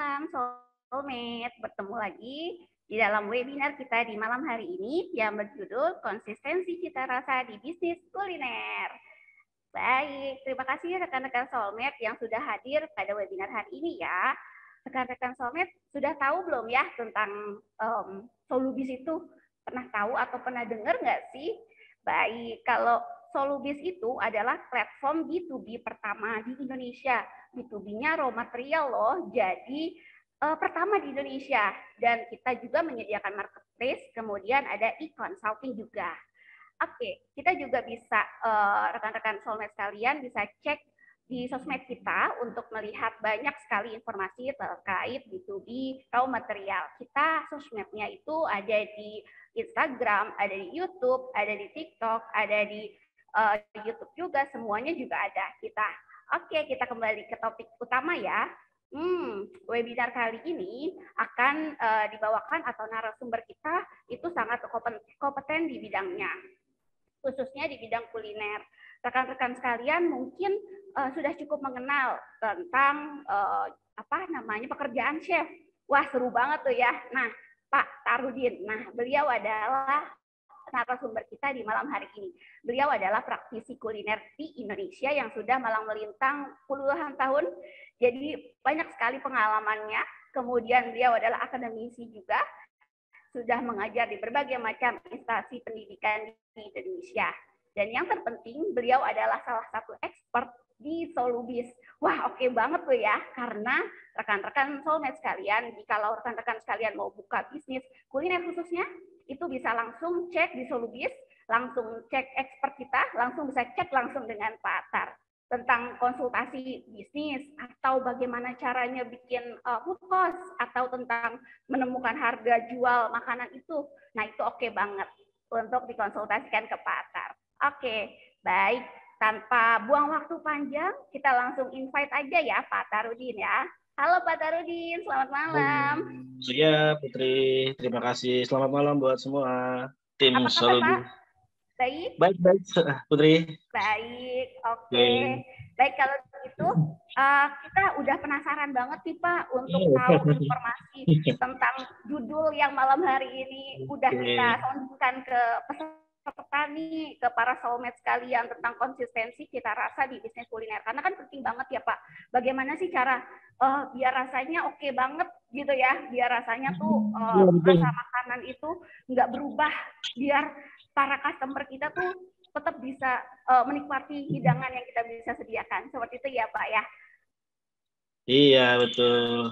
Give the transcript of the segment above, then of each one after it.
malam Soulmate, bertemu lagi di dalam webinar kita di malam hari ini yang berjudul Konsistensi Cita Rasa di Bisnis Kuliner. Baik, terima kasih rekan-rekan Soulmate yang sudah hadir pada webinar hari ini ya. Rekan-rekan Soulmate sudah tahu belum ya tentang Solubis itu? Pernah tahu atau pernah dengar nggak sih? Baik, kalau Solubis itu adalah platform B2B pertama di Indonesia. B2B-nya raw material loh, jadi pertama di Indonesia. Dan kita juga menyediakan marketplace, kemudian ada e-consulting juga. Oke, kita juga bisa rekan-rekan Soulmate sekalian bisa cek di sosmed kita untuk melihat banyak sekali informasi terkait B2B raw material. Kita sosmednya itu ada di Instagram, ada di YouTube, ada di TikTok, ada di YouTube juga, semuanya juga ada kita. Oke, kita kembali ke topik utama ya. Webinar kali ini akan dibawakan atau narasumber kita itu sangat kompeten di bidangnya, khususnya di bidang kuliner. Rekan-rekan sekalian mungkin sudah cukup mengenal tentang pekerjaan chef. Wah, seru banget tuh ya. Nah, Pak Tarudin. Nah, beliau adalah narasumber kita di malam hari ini. Beliau adalah praktisi kuliner di Indonesia yang sudah malang melintang puluhan tahun. Jadi banyak sekali pengalamannya. Kemudian beliau adalah akademisi juga, sudah mengajar di berbagai macam instansi pendidikan di Indonesia. Dan yang terpenting, beliau adalah salah satu expert di Solubis. Wah, oke banget tuh ya, karena rekan-rekan Soulmate sekalian, jikalau rekan-rekan sekalian mau buka bisnis kuliner khususnya, itu bisa langsung cek di Solubis, langsung cek expert kita, langsung bisa cek langsung dengan Pak Tar tentang konsultasi bisnis atau bagaimana caranya bikin food cost atau tentang menemukan harga jual makanan itu. Nah, itu oke banget untuk dikonsultasikan ke Pak Tar. Oke, baik. Tanpa buang waktu panjang, kita langsung invite aja ya Pak Tarudin ya. Halo Pak Tarudin, selamat malam. Ya Putri, terima kasih. Selamat malam buat semua tim Solubis. Baik. Baik Putri. Baik, oke. Baik, kalau begitu kita udah penasaran banget nih Pak untuk tahu informasi tentang judul yang malam hari ini udah kita soundingkan ke peserta nih, ke para Soulmate sekalian tentang konsistensi cita rasa di bisnis kuliner. Karena kan penting banget ya Pak, bagaimana sih cara biar rasanya oke banget gitu ya, biar rasanya tuh rasa makanan itu nggak berubah, biar para customer kita tuh tetap bisa menikmati hidangan yang kita bisa sediakan. Seperti itu ya Pak ya? Iya, betul.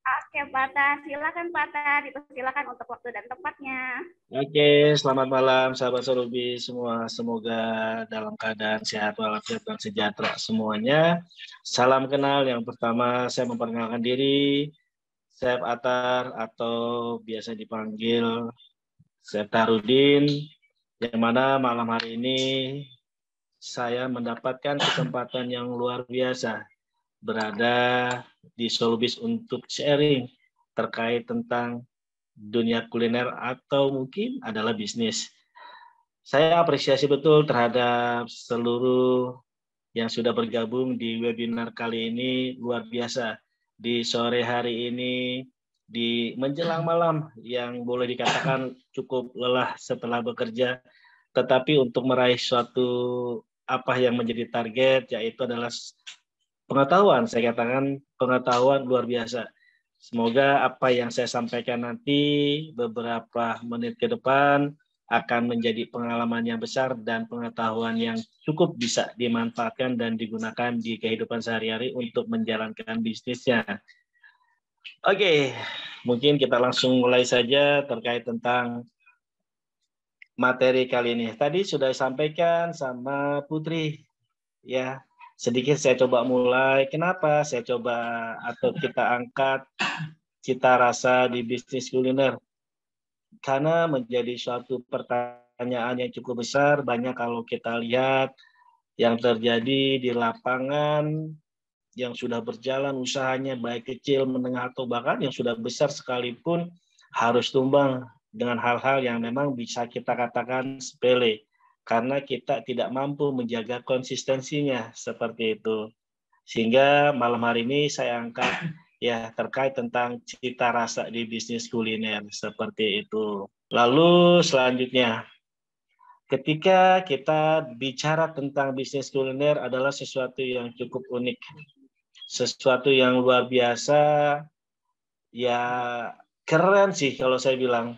Oke Pak Tar, silakan Pak Tar, dipersilakan untuk waktu dan tempatnya. Oke, selamat malam sahabat Solubis semua. Semoga dalam keadaan sehat walafiat dan sejahtera semuanya. Salam kenal. Yang pertama saya memperkenalkan diri, Chef Atar atau biasa dipanggil Chef Tarudin, yang mana malam hari ini saya mendapatkan kesempatan yang luar biasa berada di Solubis untuk sharing terkait tentang dunia kuliner atau mungkin adalah bisnis. Saya apresiasi betul terhadap seluruh yang sudah bergabung di webinar kali ini, luar biasa. Di sore hari ini, di menjelang malam yang boleh dikatakan cukup lelah setelah bekerja, tetapi untuk meraih suatu apa yang menjadi target, yaitu adalah pengetahuan, saya katakan pengetahuan luar biasa. Semoga apa yang saya sampaikan nanti beberapa menit ke depan akan menjadi pengalaman yang besar dan pengetahuan yang cukup bisa dimanfaatkan dan digunakan di kehidupan sehari-hari untuk menjalankan bisnisnya. Oke, mungkin kita langsung mulai saja terkait tentang materi kali ini. Tadi sudah disampaikan sama Putri, ya. Sedikit saya coba mulai. Kenapa saya coba atau kita angkat cita rasa di bisnis kuliner? Karena menjadi suatu pertanyaan yang cukup besar. Banyak kalau kita lihat yang terjadi di lapangan yang sudah berjalan usahanya baik kecil, menengah atau bahkan yang sudah besar sekalipun harus tumbang dengan hal-hal yang memang bisa kita katakan sepele. Karena kita tidak mampu menjaga konsistensinya seperti itu. Sehingga malam hari ini saya angkat ya terkait tentang cita rasa di bisnis kuliner seperti itu. Lalu selanjutnya, ketika kita bicara tentang bisnis kuliner adalah sesuatu yang cukup unik, sesuatu yang luar biasa, ya keren sih kalau saya bilang.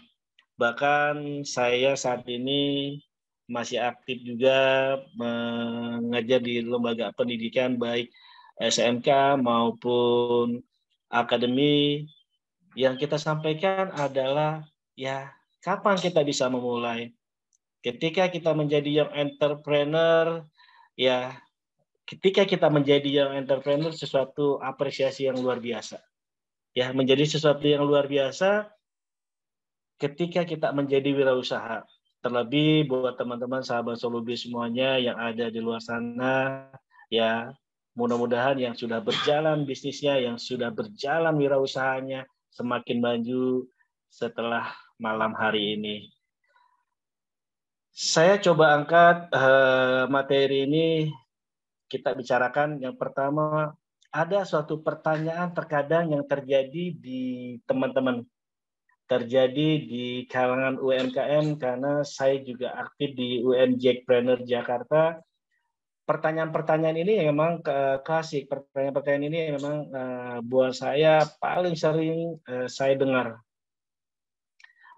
Bahkan saya saat ini masih aktif juga mengajar di lembaga pendidikan baik SMK maupun akademi. Yang kita sampaikan adalah ya kapan kita bisa memulai. Ketika kita menjadi young entrepreneur, ya ketika kita menjadi young entrepreneur sesuatu apresiasi yang luar biasa. Ya, menjadi sesuatu yang luar biasa ketika kita menjadi wirausaha. Terlebih buat teman-teman sahabat Solubi semuanya yang ada di luar sana, ya mudah-mudahan yang sudah berjalan bisnisnya, yang sudah berjalan wirausahanya semakin maju setelah malam hari ini. Saya coba angkat materi ini, kita bicarakan. Yang pertama, ada suatu pertanyaan terkadang yang terjadi di teman-teman, terjadi di kalangan UMKM, karena saya juga aktif di UM Jackpreneur Jakarta. Pertanyaan-pertanyaan ini memang klasik, pertanyaan-pertanyaan ini memang buat saya paling sering saya dengar.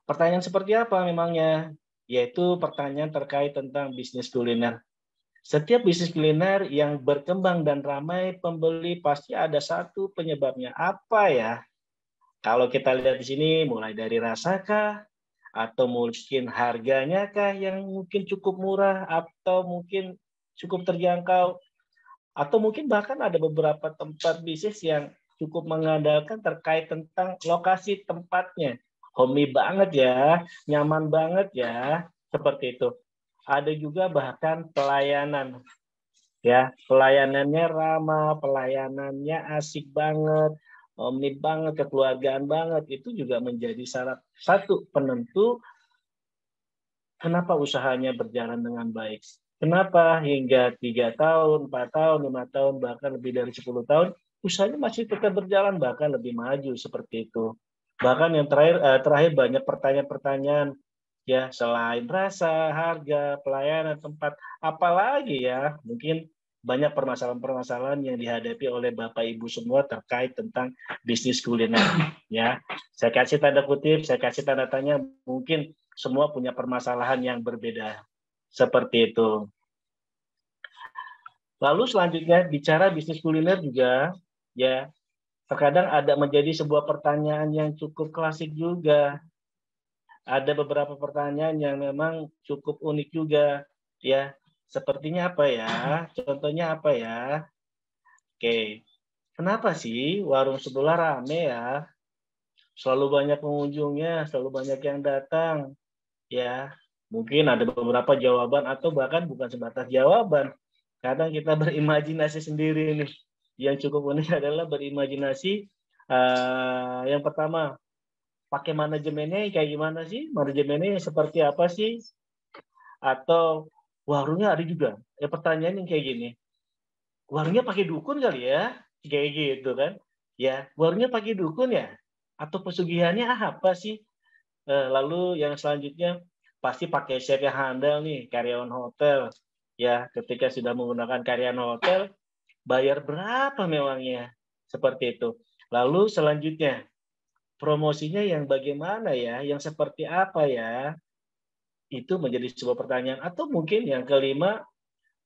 Pertanyaan seperti apa memangnya? Yaitu pertanyaan terkait tentang bisnis kuliner. Setiap bisnis kuliner yang berkembang dan ramai pembeli pasti ada satu penyebabnya. Apa ya? Kalau kita lihat di sini mulai dari rasakah, atau mungkin harganya kah yang mungkin cukup murah, atau mungkin cukup terjangkau, atau mungkin bahkan ada beberapa tempat bisnis yang cukup mengandalkan terkait tentang lokasi tempatnya. Homey banget ya, nyaman banget ya, seperti itu. Ada juga bahkan pelayanan, ya pelayanannya ramah, pelayanannya asik banget, homey banget, kekeluargaan banget. Itu juga menjadi salah satu penentu kenapa usahanya berjalan dengan baik. Kenapa hingga 3 tahun, 4 tahun, 5 tahun, bahkan lebih dari 10 tahun, usahanya masih tetap berjalan, bahkan lebih maju seperti itu. Bahkan yang terakhir banyak pertanyaan-pertanyaan, ya selain rasa, harga, pelayanan, tempat, apalagi ya, mungkin banyak permasalahan-permasalahan yang dihadapi oleh Bapak Ibu semua terkait tentang bisnis kuliner. Ya, saya kasih tanda kutip, saya kasih tanda tanya, mungkin semua punya permasalahan yang berbeda. Seperti itu. Lalu selanjutnya bicara bisnis kuliner juga, ya terkadang ada menjadi sebuah pertanyaan yang cukup klasik juga. Ada beberapa pertanyaan yang memang cukup unik juga, ya. Sepertinya apa ya? Contohnya apa ya? Oke, kenapa sih warung sebelah rame ya? Selalu banyak pengunjungnya, selalu banyak yang datang, ya. Mungkin ada beberapa jawaban atau bahkan bukan sebatas jawaban. Kadang kita berimajinasi sendiri nih. Yang cukup unik adalah berimajinasi. Yang pertama, pakai manajemennya kayak gimana sih? Manajemennya seperti apa sih? Atau warungnya ada juga. Ya pertanyaan yang kayak gini. Warungnya pakai dukun kali ya? Kayak gitu kan. Ya, warungnya pakai dukun ya? Atau pesugihannya apa sih? Lalu yang selanjutnya pasti pakai chef yang handal nih, karyawan hotel. Ya, ketika sudah menggunakan karyawan hotel, bayar berapa memangnya? Seperti itu. Lalu selanjutnya, promosinya yang bagaimana ya? Yang seperti apa ya? Itu menjadi sebuah pertanyaan. Atau mungkin yang kelima,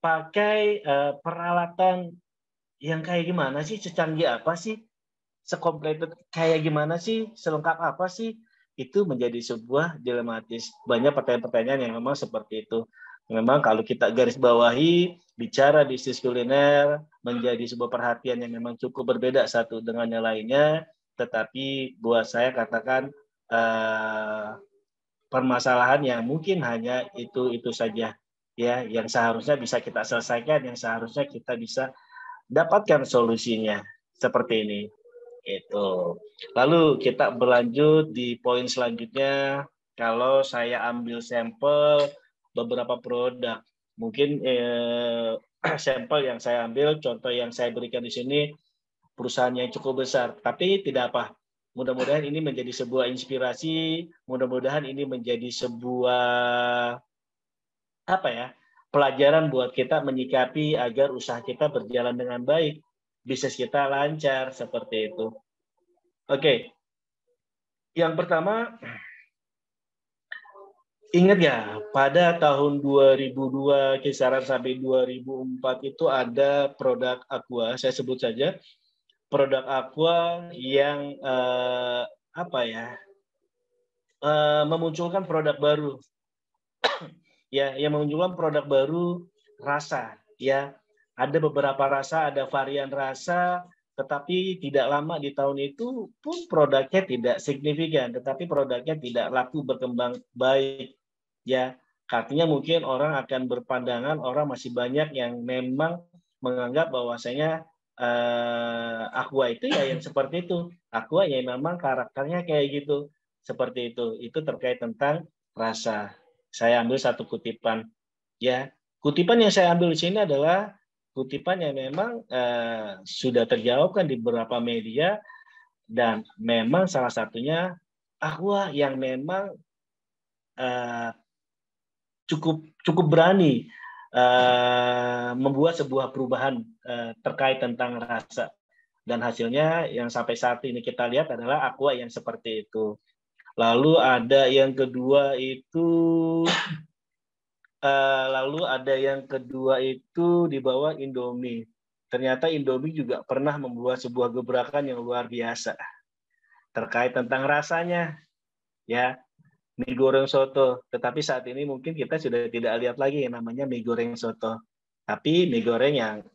pakai peralatan yang kayak gimana sih? Secanggih apa sih? Sekomplit kayak gimana sih? Selengkap apa sih? Itu menjadi sebuah dilematis. Banyak pertanyaan-pertanyaan yang memang seperti itu. Memang kalau kita garis bawahi, bicara bisnis kuliner menjadi sebuah perhatian yang memang cukup berbeda satu dengan yang lainnya, tetapi buat saya katakan permasalahan yang mungkin hanya itu saja, ya yang seharusnya bisa kita selesaikan, yang seharusnya kita bisa dapatkan solusinya seperti ini. Itu. Lalu kita berlanjut di poin selanjutnya. Kalau saya ambil sampel beberapa produk, mungkin sampel yang saya ambil, contoh yang saya berikan di sini perusahaan yang cukup besar. Tapi tidak apa. Mudah-mudahan ini menjadi sebuah inspirasi, mudah-mudahan ini menjadi sebuah pelajaran buat kita menyikapi agar usaha kita berjalan dengan baik, bisnis kita lancar seperti itu. Oke. Yang pertama, ingat ya, pada tahun 2002 kisaran sampai 2004 itu ada produk Aqua, saya sebut saja produk Aqua yang memunculkan produk baru, ya, yang memunculkan produk baru rasa, ya, ada beberapa rasa, ada varian rasa, tetapi tidak lama di tahun itu pun produknya tidak signifikan, tetapi produknya tidak laku berkembang baik, ya, artinya mungkin orang akan berpandangan, orang masih banyak yang memang menganggap bahwasanya Aqua itu ya yang seperti itu. Aqua ya memang karakternya kayak gitu. Seperti itu. Itu terkait tentang rasa. Saya ambil satu kutipan. Ya, kutipan yang saya ambil di sini adalah kutipan yang memang sudah terjawabkan di beberapa media dan memang salah satunya Aqua yang memang cukup berani membuat sebuah perubahan terkait tentang rasa, dan hasilnya yang sampai saat ini kita lihat adalah Aqua yang seperti itu. Lalu ada yang kedua itu di bawah Indomie. Ternyata Indomie juga pernah membuat sebuah gebrakan yang luar biasa terkait tentang rasanya, ya. Mie goreng soto, tetapi saat ini mungkin kita sudah tidak lihat lagi yang namanya mie goreng soto. Tapi mie goreng yang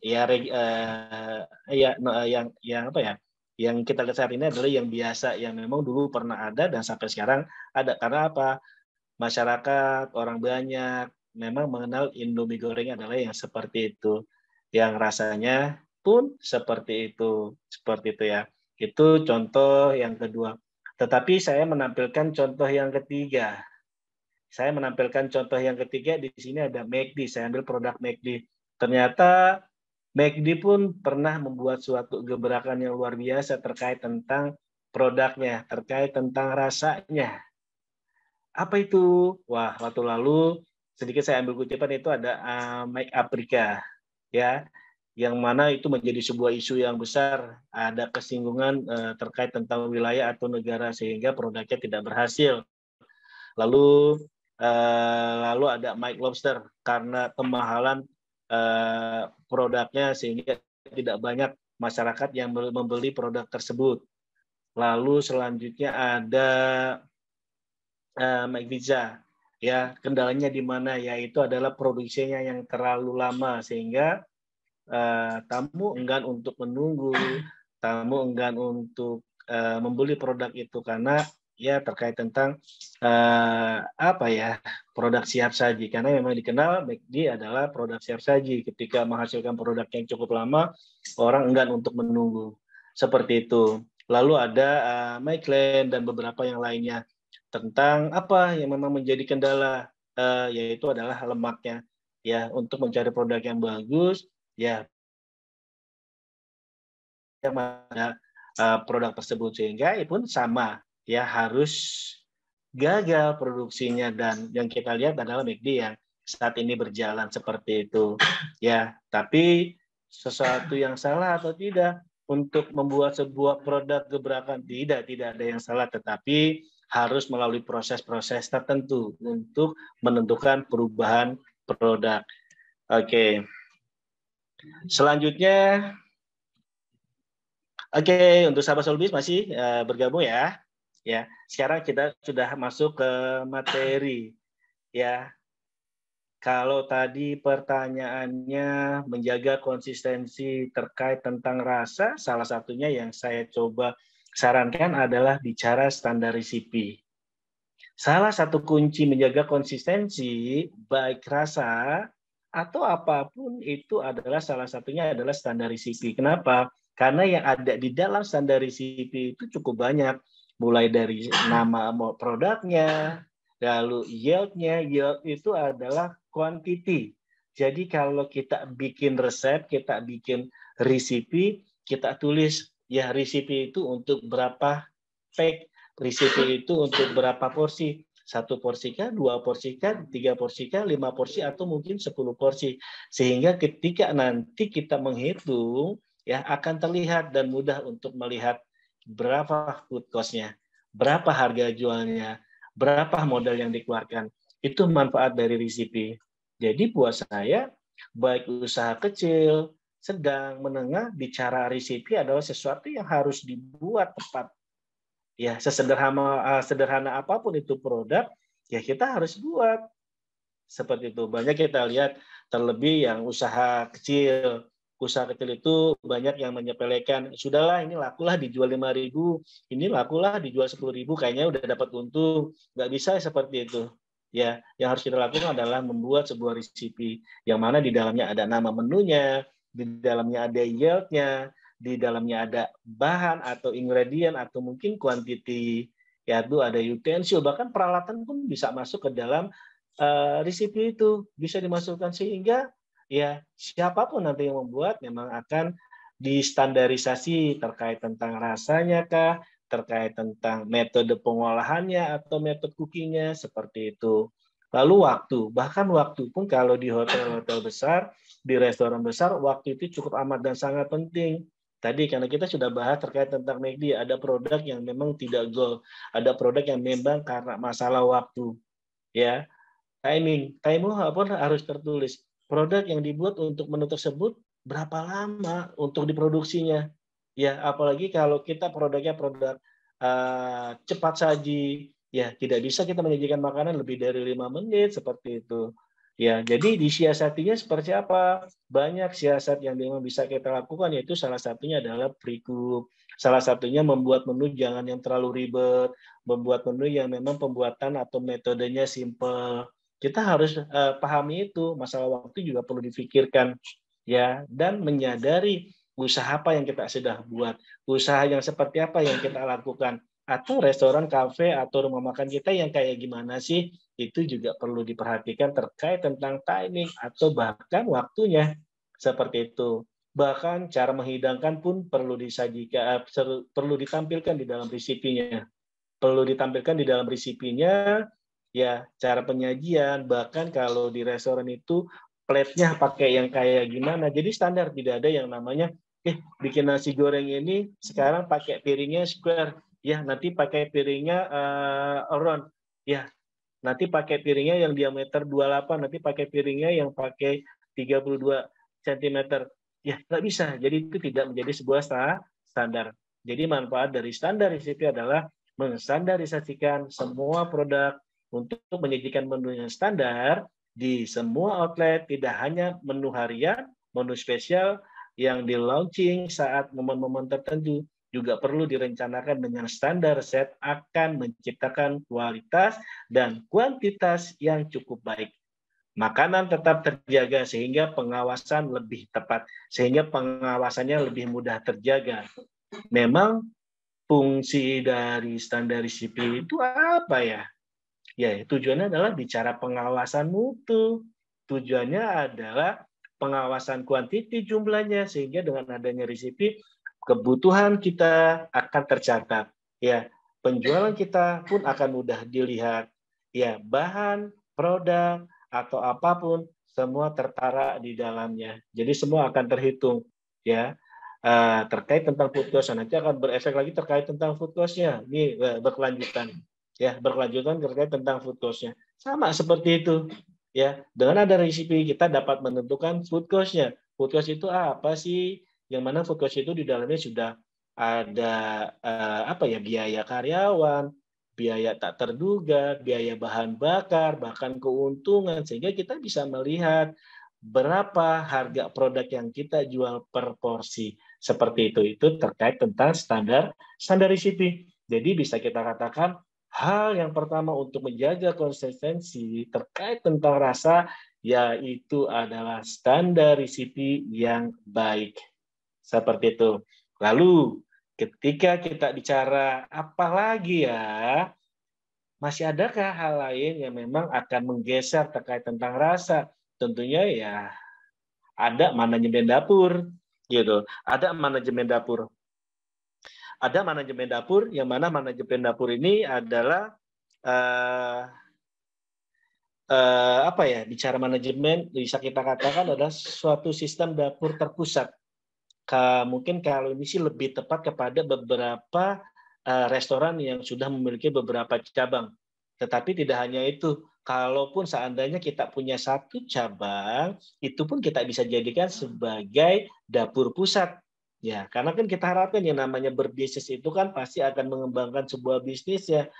yang kita lihat saat ini adalah yang biasa, yang memang dulu pernah ada dan sampai sekarang ada. Karena apa? Masyarakat, orang banyak memang mengenal Indomie goreng adalah yang seperti itu, yang rasanya pun seperti itu ya. Itu contoh yang kedua. Tetapi saya menampilkan contoh yang ketiga. Di sini ada McD. Saya ambil produk McD. Ternyata McD pun pernah membuat suatu gebrakan yang luar biasa terkait tentang produknya, terkait tentang rasanya. Apa itu? Wah, waktu lalu sedikit saya ambil kutipan itu ada Make Afrika, ya, yang mana itu menjadi sebuah isu yang besar, ada kesinggungan terkait tentang wilayah atau negara sehingga produknya tidak berhasil. Lalu ada Mike Lobster karena kemahalan produknya sehingga tidak banyak masyarakat yang membeli produk tersebut. Lalu selanjutnya ada Mike Pizza, ya, kendalanya di mana, yaitu adalah produksinya yang terlalu lama sehingga tamu enggan untuk menunggu, tamu enggan untuk membeli produk itu karena ya terkait tentang produk siap saji, karena memang dikenal McD adalah produk siap saji. Ketika menghasilkan produk yang cukup lama, orang enggan untuk menunggu, seperti itu. Lalu ada Michelin dan beberapa yang lainnya tentang apa yang memang menjadi kendala, yaitu adalah lemaknya, ya. Untuk mencari produk yang bagus, ya, yang mana produk tersebut, sehingga pun sama, ya, harus gagal produksinya. Dan yang kita lihat adalah McD yang saat ini berjalan seperti itu, ya. Tapi sesuatu yang salah atau tidak untuk membuat sebuah produk gebrakan? Tidak ada yang salah, tetapi harus melalui proses-proses tertentu untuk menentukan perubahan produk. Oke. Selanjutnya, untuk sahabat Solbis masih bergabung ya. Ya, sekarang kita sudah masuk ke materi, ya. Kalau tadi pertanyaannya menjaga konsistensi terkait tentang rasa, salah satunya yang saya coba sarankan adalah bicara standar resipi. Salah satu kunci menjaga konsistensi baik rasa atau apapun itu adalah salah satunya adalah standar resipi. Kenapa? Karena yang ada di dalam standar resipi itu cukup banyak, mulai dari nama produknya, lalu yield-nya. Yield itu adalah quantity. Jadi kalau kita bikin resep, kita bikin resipi, kita tulis Ya, resipi itu untuk berapa pack, resipi itu untuk berapa porsi. 1 porsi kah, 2 porsi kah, 3 porsi kah, 5 porsi, atau mungkin 10 porsi. Sehingga ketika nanti kita menghitung, ya akan terlihat dan mudah untuk melihat berapa food cost-nya, berapa harga jualnya, berapa modal yang dikeluarkan. Itu manfaat dari resipi. Jadi buat saya, baik usaha kecil, sedang, menengah, bicara resipi adalah sesuatu yang harus dibuat tepat. Ya, sederhana apapun itu produk, ya kita harus buat. Seperti itu. Banyak kita lihat, terlebih yang usaha kecil. Usaha kecil itu banyak yang menyepelekan, sudahlah ini lakulah dijual 5.000, ini lakulah dijual 10.000, kayaknya udah dapat untung. Nggak bisa seperti itu. Ya, yang harus kita lakukan adalah membuat sebuah resipi yang mana di dalamnya ada nama menunya, di dalamnya ada yield-nya, di dalamnya ada bahan atau ingredient atau mungkin quantity, yaitu ada utensil, bahkan peralatan pun bisa masuk ke dalam resipi itu bisa dimasukkan sehingga ya siapapun nanti yang membuat memang akan distandarisasi terkait tentang rasanya kah, terkait tentang metode pengolahannya atau metode cookingnya seperti itu. Lalu bahkan waktu pun kalau di hotel-hotel besar, di restoran besar, waktu itu cukup amat dan sangat penting. Tadi karena kita sudah bahas terkait tentang McD, ada produk yang memang tidak goal, ada produk yang memang karena masalah waktu, ya. Timing pun harus tertulis. Produk yang dibuat untuk menu tersebut berapa lama untuk diproduksinya. Ya, apalagi kalau kita produknya produk cepat saji, ya tidak bisa kita menyajikan makanan lebih dari 5 menit seperti itu. Ya, jadi disiasatinya seperti apa? Banyak siasat yang memang bisa kita lakukan, yaitu salah satunya adalah pre-cook. Salah satunya membuat menu jangan yang terlalu ribet, membuat menu yang memang pembuatan atau metodenya simple. Kita harus pahami itu, masalah waktu juga perlu difikirkan, ya, dan menyadari usaha apa yang kita sudah buat, usaha yang seperti apa yang kita lakukan, atau restoran, kafe, atau rumah makan kita yang kayak gimana sih, itu juga perlu diperhatikan terkait tentang timing atau bahkan waktunya, seperti itu. Bahkan cara menghidangkan pun perlu disajikan, perlu ditampilkan di dalam resipinya. Perlu ditampilkan di dalam resipinya, ya cara penyajian, bahkan kalau di restoran itu plate-nya pakai yang kayak gimana. Jadi standar, tidak ada yang namanya bikin nasi goreng ini sekarang pakai piringnya square, ya nanti pakai piringnya round, ya nanti pakai piringnya yang diameter 28, nanti pakai piringnya yang pakai 32 cm. Ya, nggak bisa. Jadi itu tidak menjadi sebuah standar. Jadi manfaat dari standar resipi adalah menstandarisasikan semua produk untuk menyajikan menu yang standar di semua outlet, tidak hanya menu harian, menu spesial yang di launching saat momen-momen tertentu, juga perlu direncanakan dengan standar set akan menciptakan kualitas dan kuantitas yang cukup baik. Makanan tetap terjaga sehingga pengawasan lebih tepat, sehingga pengawasannya lebih mudah terjaga. Memang fungsi dari standar resipi itu apa ya? Ya, tujuannya adalah bicara pengawasan mutu. Tujuannya adalah pengawasan kuantiti jumlahnya, sehingga dengan adanya resipi, kebutuhan kita akan tercatat. Ya, penjualan kita pun akan mudah dilihat. Ya, bahan, produk, atau apapun, semua tertara di dalamnya. Jadi semua akan terhitung. Ya, terkait tentang food cost, nanti akan berefek lagi terkait tentang food cost-nya. Ini berkelanjutan. Ya, berkelanjutan terkait tentang food cost-nya. Sama seperti itu. Ya, dengan ada resipi kita dapat menentukan food cost-nya. Food cost itu apa sih? Yang mana food cost itu di dalamnya sudah ada biaya karyawan, biaya tak terduga, biaya bahan bakar, bahkan keuntungan, sehingga kita bisa melihat berapa harga produk yang kita jual per porsi. Seperti itu terkait tentang standar resipi. Jadi bisa kita katakan hal yang pertama untuk menjaga konsistensi terkait tentang rasa, yaitu adalah standar resipi yang baik. Seperti itu. Lalu ketika kita bicara apa lagi ya, masih adakah hal lain yang memang akan menggeser terkait tentang rasa? Tentunya ya ada manajemen dapur, gitu. Ada manajemen dapur. ada manajemen dapur, yang mana manajemen dapur ini adalah apa ya, bicara manajemen bisa kita katakan adalah suatu sistem dapur terpusat. Mungkin kalau ini sih lebih tepat kepada beberapa restoran yang sudah memiliki beberapa cabang. Tetapi tidak hanya itu, kalaupun seandainya kita punya satu cabang, itu pun kita bisa jadikan sebagai dapur pusat. Ya, karena kan kita harapkan yang namanya berbisnis itu kan pasti akan mengembangkan sebuah bisnis ya.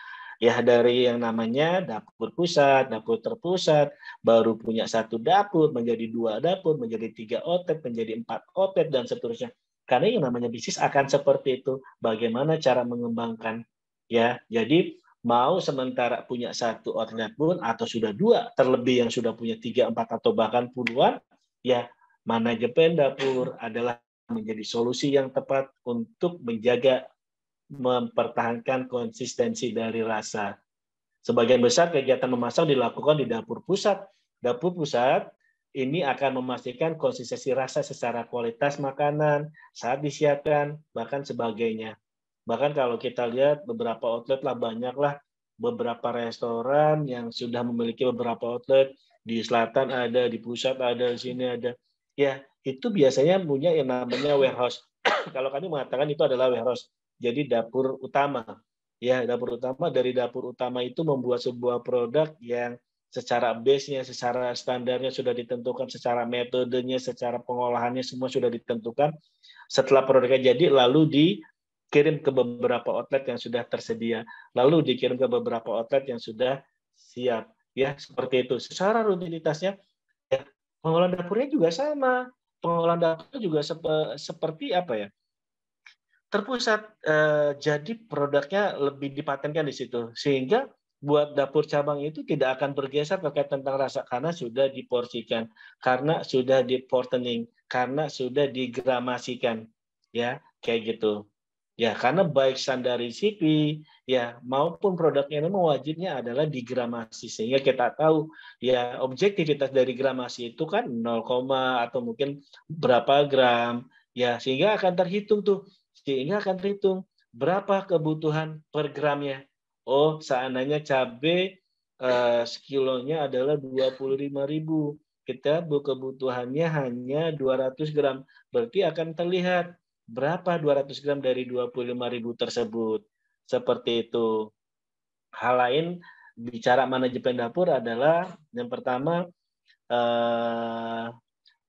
Ya dari yang namanya dapur pusat, dapur terpusat, baru punya satu dapur, menjadi 2 dapur, menjadi 3 outlet, menjadi 4 outlet, dan seterusnya. Karena yang namanya bisnis akan seperti itu. Bagaimana cara mengembangkan? Ya, jadi mau sementara punya satu outlet pun, atau sudah 2, terlebih yang sudah punya 3, 4, atau bahkan puluhan, ya manajemen dapur adalah menjadi solusi yang tepat untuk menjaga mempertahankan konsistensi dari rasa. Sebagian besar kegiatan memasak dilakukan di dapur pusat. Dapur pusat ini akan memastikan konsistensi rasa secara kualitas makanan, saat disiapkan, bahkan sebagainya. Bahkan kalau kita lihat beberapa outlet lah, banyaklah beberapa restoran yang sudah memiliki beberapa outlet, di selatan ada, di pusat ada, di sini ada. Ya, itu biasanya punya yang namanya warehouse. Kalau kami mengatakan itu adalah warehouse. Jadi dapur utama. Ya, dapur utama, dari dapur utama itu membuat sebuah produk yang secara base-nya, secara standarnya sudah ditentukan, secara metodenya, secara pengolahannya semua sudah ditentukan. Setelah produknya jadi, lalu dikirim ke beberapa outlet yang sudah tersedia, lalu dikirim ke beberapa outlet yang sudah siap. Ya, seperti itu. Secara rutinitasnya, ya, pengolahan dapurnya juga sama. Pengolahan dapurnya juga seperti apa ya? Terpusat, jadi produknya lebih dipatenkan di situ, sehingga buat dapur cabang itu tidak akan bergeser terkait tentang rasa, karena sudah diporsikan, karena sudah diportioning, karena sudah digramasikan, ya kayak gitu. Ya, karena baik standar resipi, ya maupun produknya memang wajibnya adalah digramasi, sehingga kita tahu ya objektivitas dari gramasi itu kan 0, atau mungkin berapa gram, ya sehingga akan terhitung tuh. Sehingga akan terhitung berapa kebutuhan per gramnya. Oh, seandainya cabai sekilonya adalah 25.000. Kita kebutuhannya hanya 200 gram. Berarti akan terlihat berapa 200 gram dari 25.000 tersebut. Seperti itu. Hal lain bicara manajemen dapur adalah yang pertama,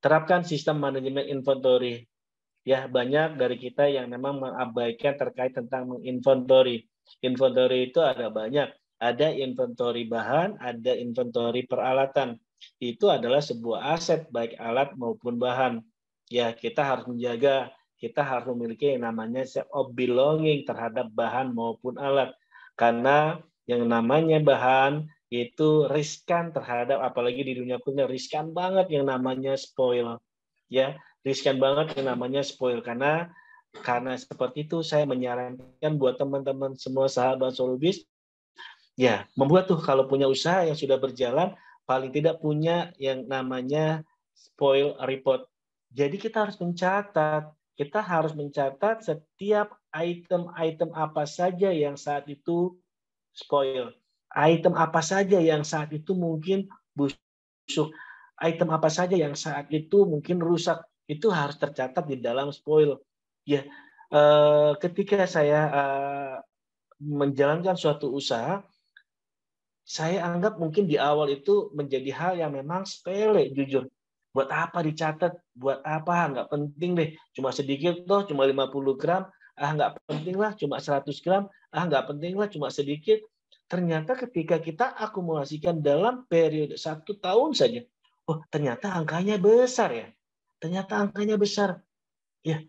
terapkan sistem manajemen inventory. Ya, banyak dari kita yang memang mengabaikan terkait tentang menginventory. Inventory itu ada banyak. Ada inventory bahan, ada inventory peralatan. Itu adalah sebuah aset, baik alat maupun bahan. Ya, kita harus menjaga, kita harus memiliki yang namanya sense of belonging terhadap bahan maupun alat. Karena yang namanya bahan itu riskan terhadap, apalagi di dunia kuliner, riskan banget yang namanya spoil. Ya, riskan banget yang namanya spoil, karena seperti itu saya menyarankan buat teman-teman semua sahabat Solubis ya membuat tuh kalau punya usaha yang sudah berjalan paling tidak punya yang namanya spoil report. Jadi kita harus mencatat setiap item-item apa saja yang saat itu spoil, item apa saja yang saat itu mungkin busuk, item apa saja yang saat itu mungkin rusak, itu harus tercatat di dalam spoil. Ya, ketika saya menjalankan suatu usaha, saya anggap mungkin di awal itu menjadi hal yang memang sepele, jujur. Buat apa dicatat? Buat apa? Nggak penting deh. Cuma sedikit toh, cuma 50 gram. Nggak penting lah, cuma 100 gram. Nggak penting lah, cuma sedikit. Ternyata ketika kita akumulasikan dalam periode 1 tahun saja, oh ternyata angkanya besar ya. Ternyata angkanya besar. Ya,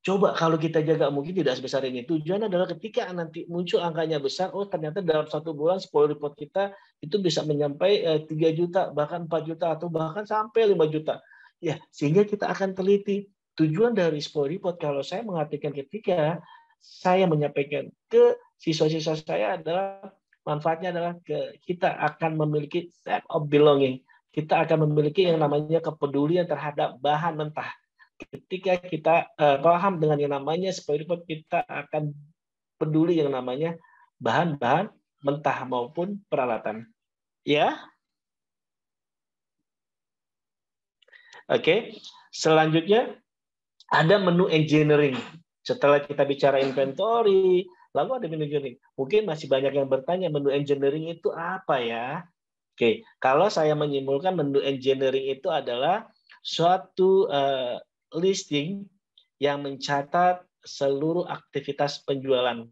coba kalau kita jaga mungkin tidak sebesar ini. Tujuan adalah ketika nanti muncul angkanya besar, oh ternyata dalam 1 bulan spoil report kita itu bisa mencapai 3 juta, bahkan 4 juta, atau bahkan sampai 5 juta. Ya, sehingga kita akan teliti. Tujuan dari spoil report kalau saya mengartikan ketika saya menyampaikan ke siswa-siswa saya adalah manfaatnya adalah kita akan memiliki sense of belonging. Kita akan memiliki yang namanya kepedulian terhadap bahan mentah. ketika kita paham dengan yang namanya spoil report, kita akan peduli yang namanya bahan-bahan mentah maupun peralatan. Ya. Oke. Selanjutnya ada menu engineering. Setelah kita bicara inventory, lalu ada menu engineering. Mungkin masih banyak yang bertanya menu engineering itu apa ya? Oke, kalau saya menyimpulkan menu engineering itu adalah suatu listing yang mencatat seluruh aktivitas penjualan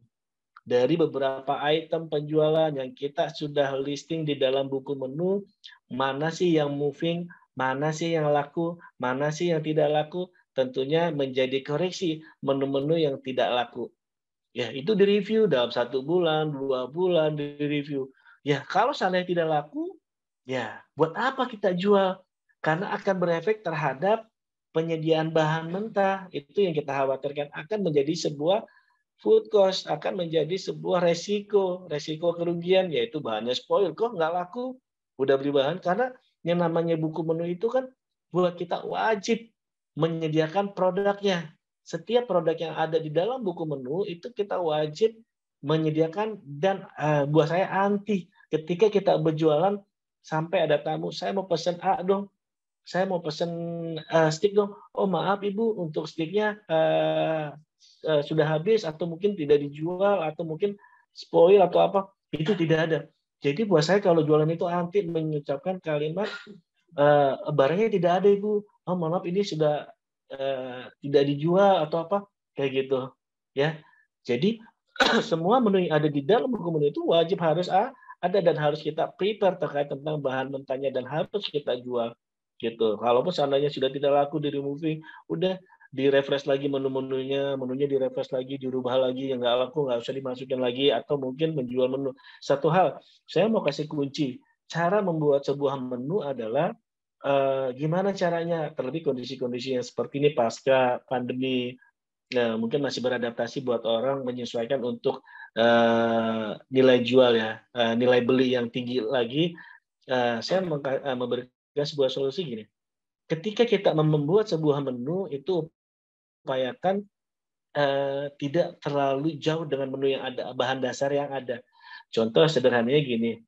dari beberapa item penjualan yang kita sudah listing di dalam buku menu, mana sih yang moving, mana sih yang laku, mana sih yang tidak laku, tentunya menjadi koreksi menu-menu yang tidak laku. Ya, itu direview dalam 1 bulan, 2 bulan direview. Ya, kalau seandainya tidak laku, ya buat apa kita jual? Karena akan berefek terhadap penyediaan bahan mentah. Itu yang kita khawatirkan akan menjadi sebuah food cost, akan menjadi sebuah resiko kerugian, yaitu bahannya spoil. Kok nggak laku? Udah beli bahan, karena yang namanya buku menu itu kan buat kita wajib menyediakan produknya. Setiap produk yang ada di dalam buku menu itu kita wajib menyediakan, dan buat saya anti ketika kita berjualan sampai ada tamu, saya mau pesan A dong, saya mau pesan stick dong. Oh maaf Ibu, untuk sticknya sudah habis atau mungkin tidak dijual atau mungkin spoil atau apa, itu tidak ada. Jadi buat saya kalau jualan itu anti mengucapkan kalimat barangnya tidak ada Ibu. Oh maaf ini sudah tidak dijual atau apa kayak gitu ya. Jadi semua menu yang ada di dalam buku menu itu wajib harus ada dan harus kita prepare terkait tentang bahan mentahnya dan harus kita jual gitu. Kalaupun seandainya sudah tidak laku di removing, udah di-refresh lagi menunya di-refresh lagi, dirubah lagi, yang nggak laku nggak usah dimasukin lagi, atau mungkin menjual menu. Satu hal, saya mau kasih kunci. Cara membuat sebuah menu adalah gimana caranya, terlebih kondisi-kondisi yang seperti ini pasca pandemi, mungkin masih beradaptasi buat orang menyesuaikan untuk nilai jual ya, nilai beli yang tinggi lagi. Saya memberikan sebuah solusi gini. Ketika kita membuat sebuah menu itu upayakan tidak terlalu jauh dengan menu yang ada, bahan dasar yang ada. Contoh sederhananya gini,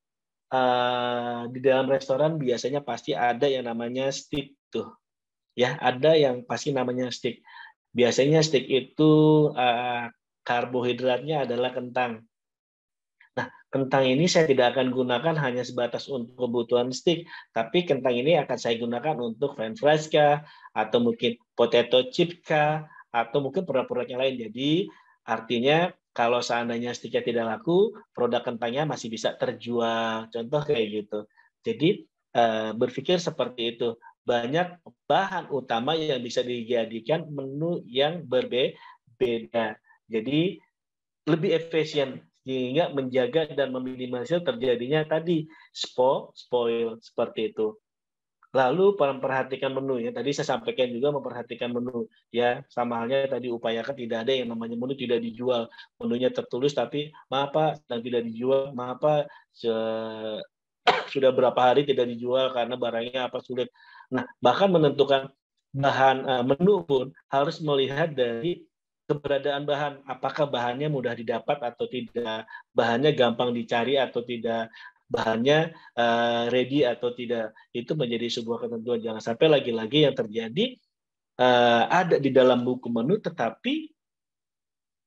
di dalam restoran biasanya pasti ada yang namanya steak tuh, ya ada yang pasti namanya steak. Biasanya steak itu karbohidratnya adalah kentang. Nah, kentang ini saya tidak akan gunakan hanya sebatas untuk kebutuhan steak, tapi kentang ini akan saya gunakan untuk french fries kah, atau mungkin potato chip kah, atau mungkin produk-produk yang lain. Jadi, artinya kalau seandainya steaknya tidak laku, produk kentangnya masih bisa terjual. Contoh kayak gitu. Jadi, berpikir seperti itu. Banyak bahan utama yang bisa dijadikan menu yang berbeda. Jadi, lebih efisien sehingga menjaga dan meminimalisir terjadinya tadi spoil seperti itu. Lalu memperhatikan menu ya. Tadi saya sampaikan juga memperhatikan menu ya, sama halnya tadi upayakan tidak ada yang namanya menu tidak dijual. Menunya tertulis tapi maaf Pak sedang tidak dijual, maaf Pak sudah berapa hari tidak dijual karena barangnya apa sulit. Nah, bahkan menentukan bahan menu pun harus melihat dari keberadaan bahan, apakah bahannya mudah didapat atau tidak, bahannya gampang dicari atau tidak, bahannya ready atau tidak. Itu menjadi sebuah ketentuan. Jangan sampai lagi-lagi yang terjadi ada di dalam buku menu tetapi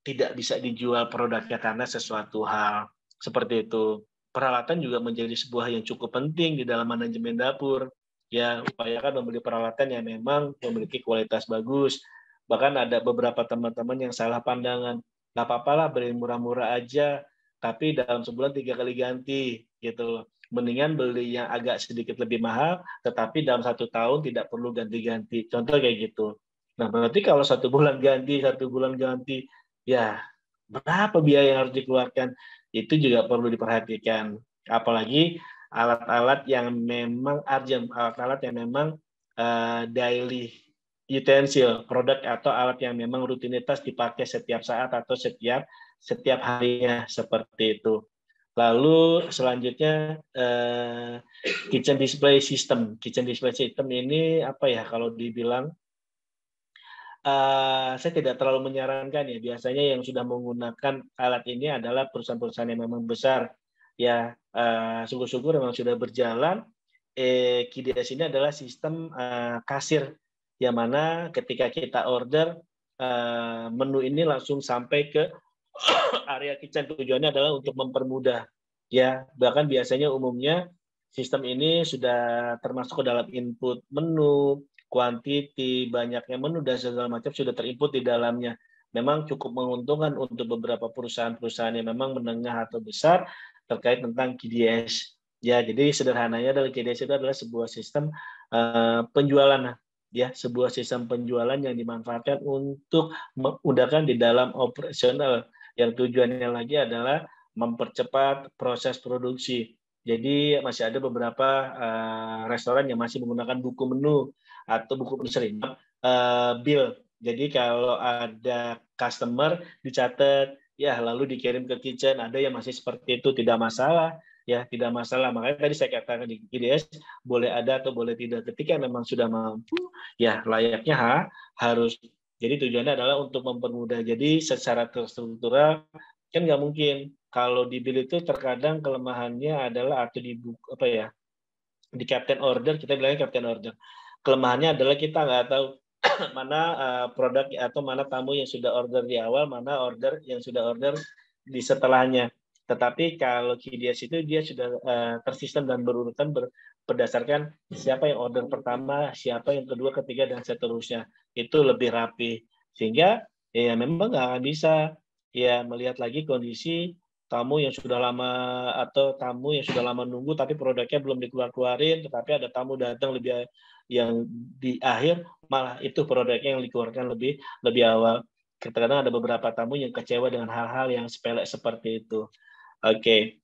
tidak bisa dijual produknya karena sesuatu hal seperti itu. Peralatan juga menjadi sebuah yang cukup penting di dalam manajemen dapur. Ya, upayakan membeli peralatan yang memang memiliki kualitas bagus. Bahkan ada beberapa teman-teman yang salah pandangan. Nggak apa-apa lah beli murah-murah aja, tapi dalam sebulan 3 kali ganti. Gitu. Mendingan beli yang agak sedikit lebih mahal, tetapi dalam 1 tahun tidak perlu ganti-ganti. Contoh kayak gitu. Nah, berarti kalau 1 bulan ganti, 1 bulan ganti, ya berapa biaya yang harus dikeluarkan? Itu juga perlu diperhatikan. Apalagi alat-alat yang memang urgent, alat-alat yang memang daily utensil, produk atau alat yang memang rutinitas dipakai setiap saat atau setiap harinya seperti itu. Lalu selanjutnya kitchen display system. Kitchen display system ini apa ya kalau dibilang saya tidak terlalu menyarankan ya. Biasanya yang sudah menggunakan alat ini adalah perusahaan-perusahaan yang memang besar. Ya, syukur-syukur memang sudah berjalan. QDS ini adalah sistem kasir, yang mana ketika kita order, menu ini langsung sampai ke area kitchen. Tujuannya adalah untuk mempermudah. Ya, bahkan biasanya umumnya sistem ini sudah termasuk ke dalam input menu, quantity, banyaknya menu dan segala macam sudah terinput di dalamnya. Memang cukup menguntungkan untuk beberapa perusahaan-perusahaan yang memang menengah atau besar terkait tentang QDS. Ya, jadi sederhananya adalah QDS itu adalah sebuah sistem penjualan, ya, sebuah sistem penjualan yang dimanfaatkan untuk memudahkan di dalam operasional, yang tujuannya lagi adalah mempercepat proses produksi. Jadi masih ada beberapa restoran yang masih menggunakan buku menu atau buku menu bill. Jadi kalau ada customer dicatat, ya lalu dikirim ke kitchen. Ada yang masih seperti itu, tidak masalah. Ya, tidak masalah. Makanya tadi saya katakan di QDS boleh ada atau boleh tidak. Ketika memang sudah mampu, ya layaknya harus. Jadi tujuannya adalah untuk mempermudah. Jadi secara terstruktural kan nggak mungkin. Kalau di bill itu terkadang kelemahannya adalah atau di buku, apa ya, di captain order, kita bilangnya captain order. Kelemahannya adalah kita nggak tahu mana produk atau mana tamu yang sudah order di awal, mana order yang sudah order di setelahnya. Tetapi kalau QDS itu dia sudah tersistem dan berurutan berdasarkan siapa yang order pertama, siapa yang kedua, ketiga, dan seterusnya. Itu lebih rapi. Sehingga ya memang nggak akan bisa ya melihat lagi kondisi tamu yang sudah lama atau tamu yang sudah lama nunggu tapi produknya belum dikeluarin, tetapi ada tamu datang lebih yang di akhir malah itu produknya yang dikeluarkan lebih awal. Kadang-kadang ada beberapa tamu yang kecewa dengan hal-hal yang sepele seperti itu. Oke.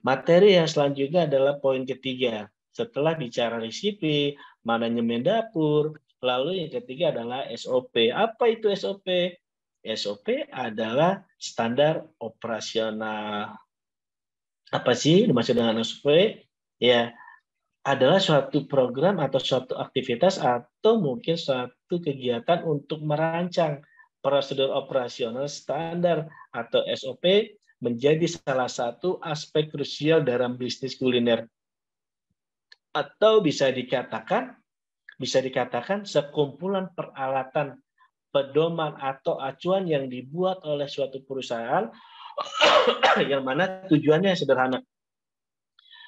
Materi yang selanjutnya adalah poin ketiga. Setelah bicara resipi, manajemen dapur, lalu yang ketiga adalah SOP. Apa itu SOP? SOP adalah standar operasional. Apa sih dimaksud dengan SOP? Ya, adalah suatu program atau suatu aktivitas atau mungkin suatu kegiatan untuk merancang prosedur operasional standar atau SOP menjadi salah satu aspek krusial dalam bisnis kuliner. Atau bisa dikatakan sekumpulan peralatan pedoman atau acuan yang dibuat oleh suatu perusahaan yang mana tujuannya sederhana.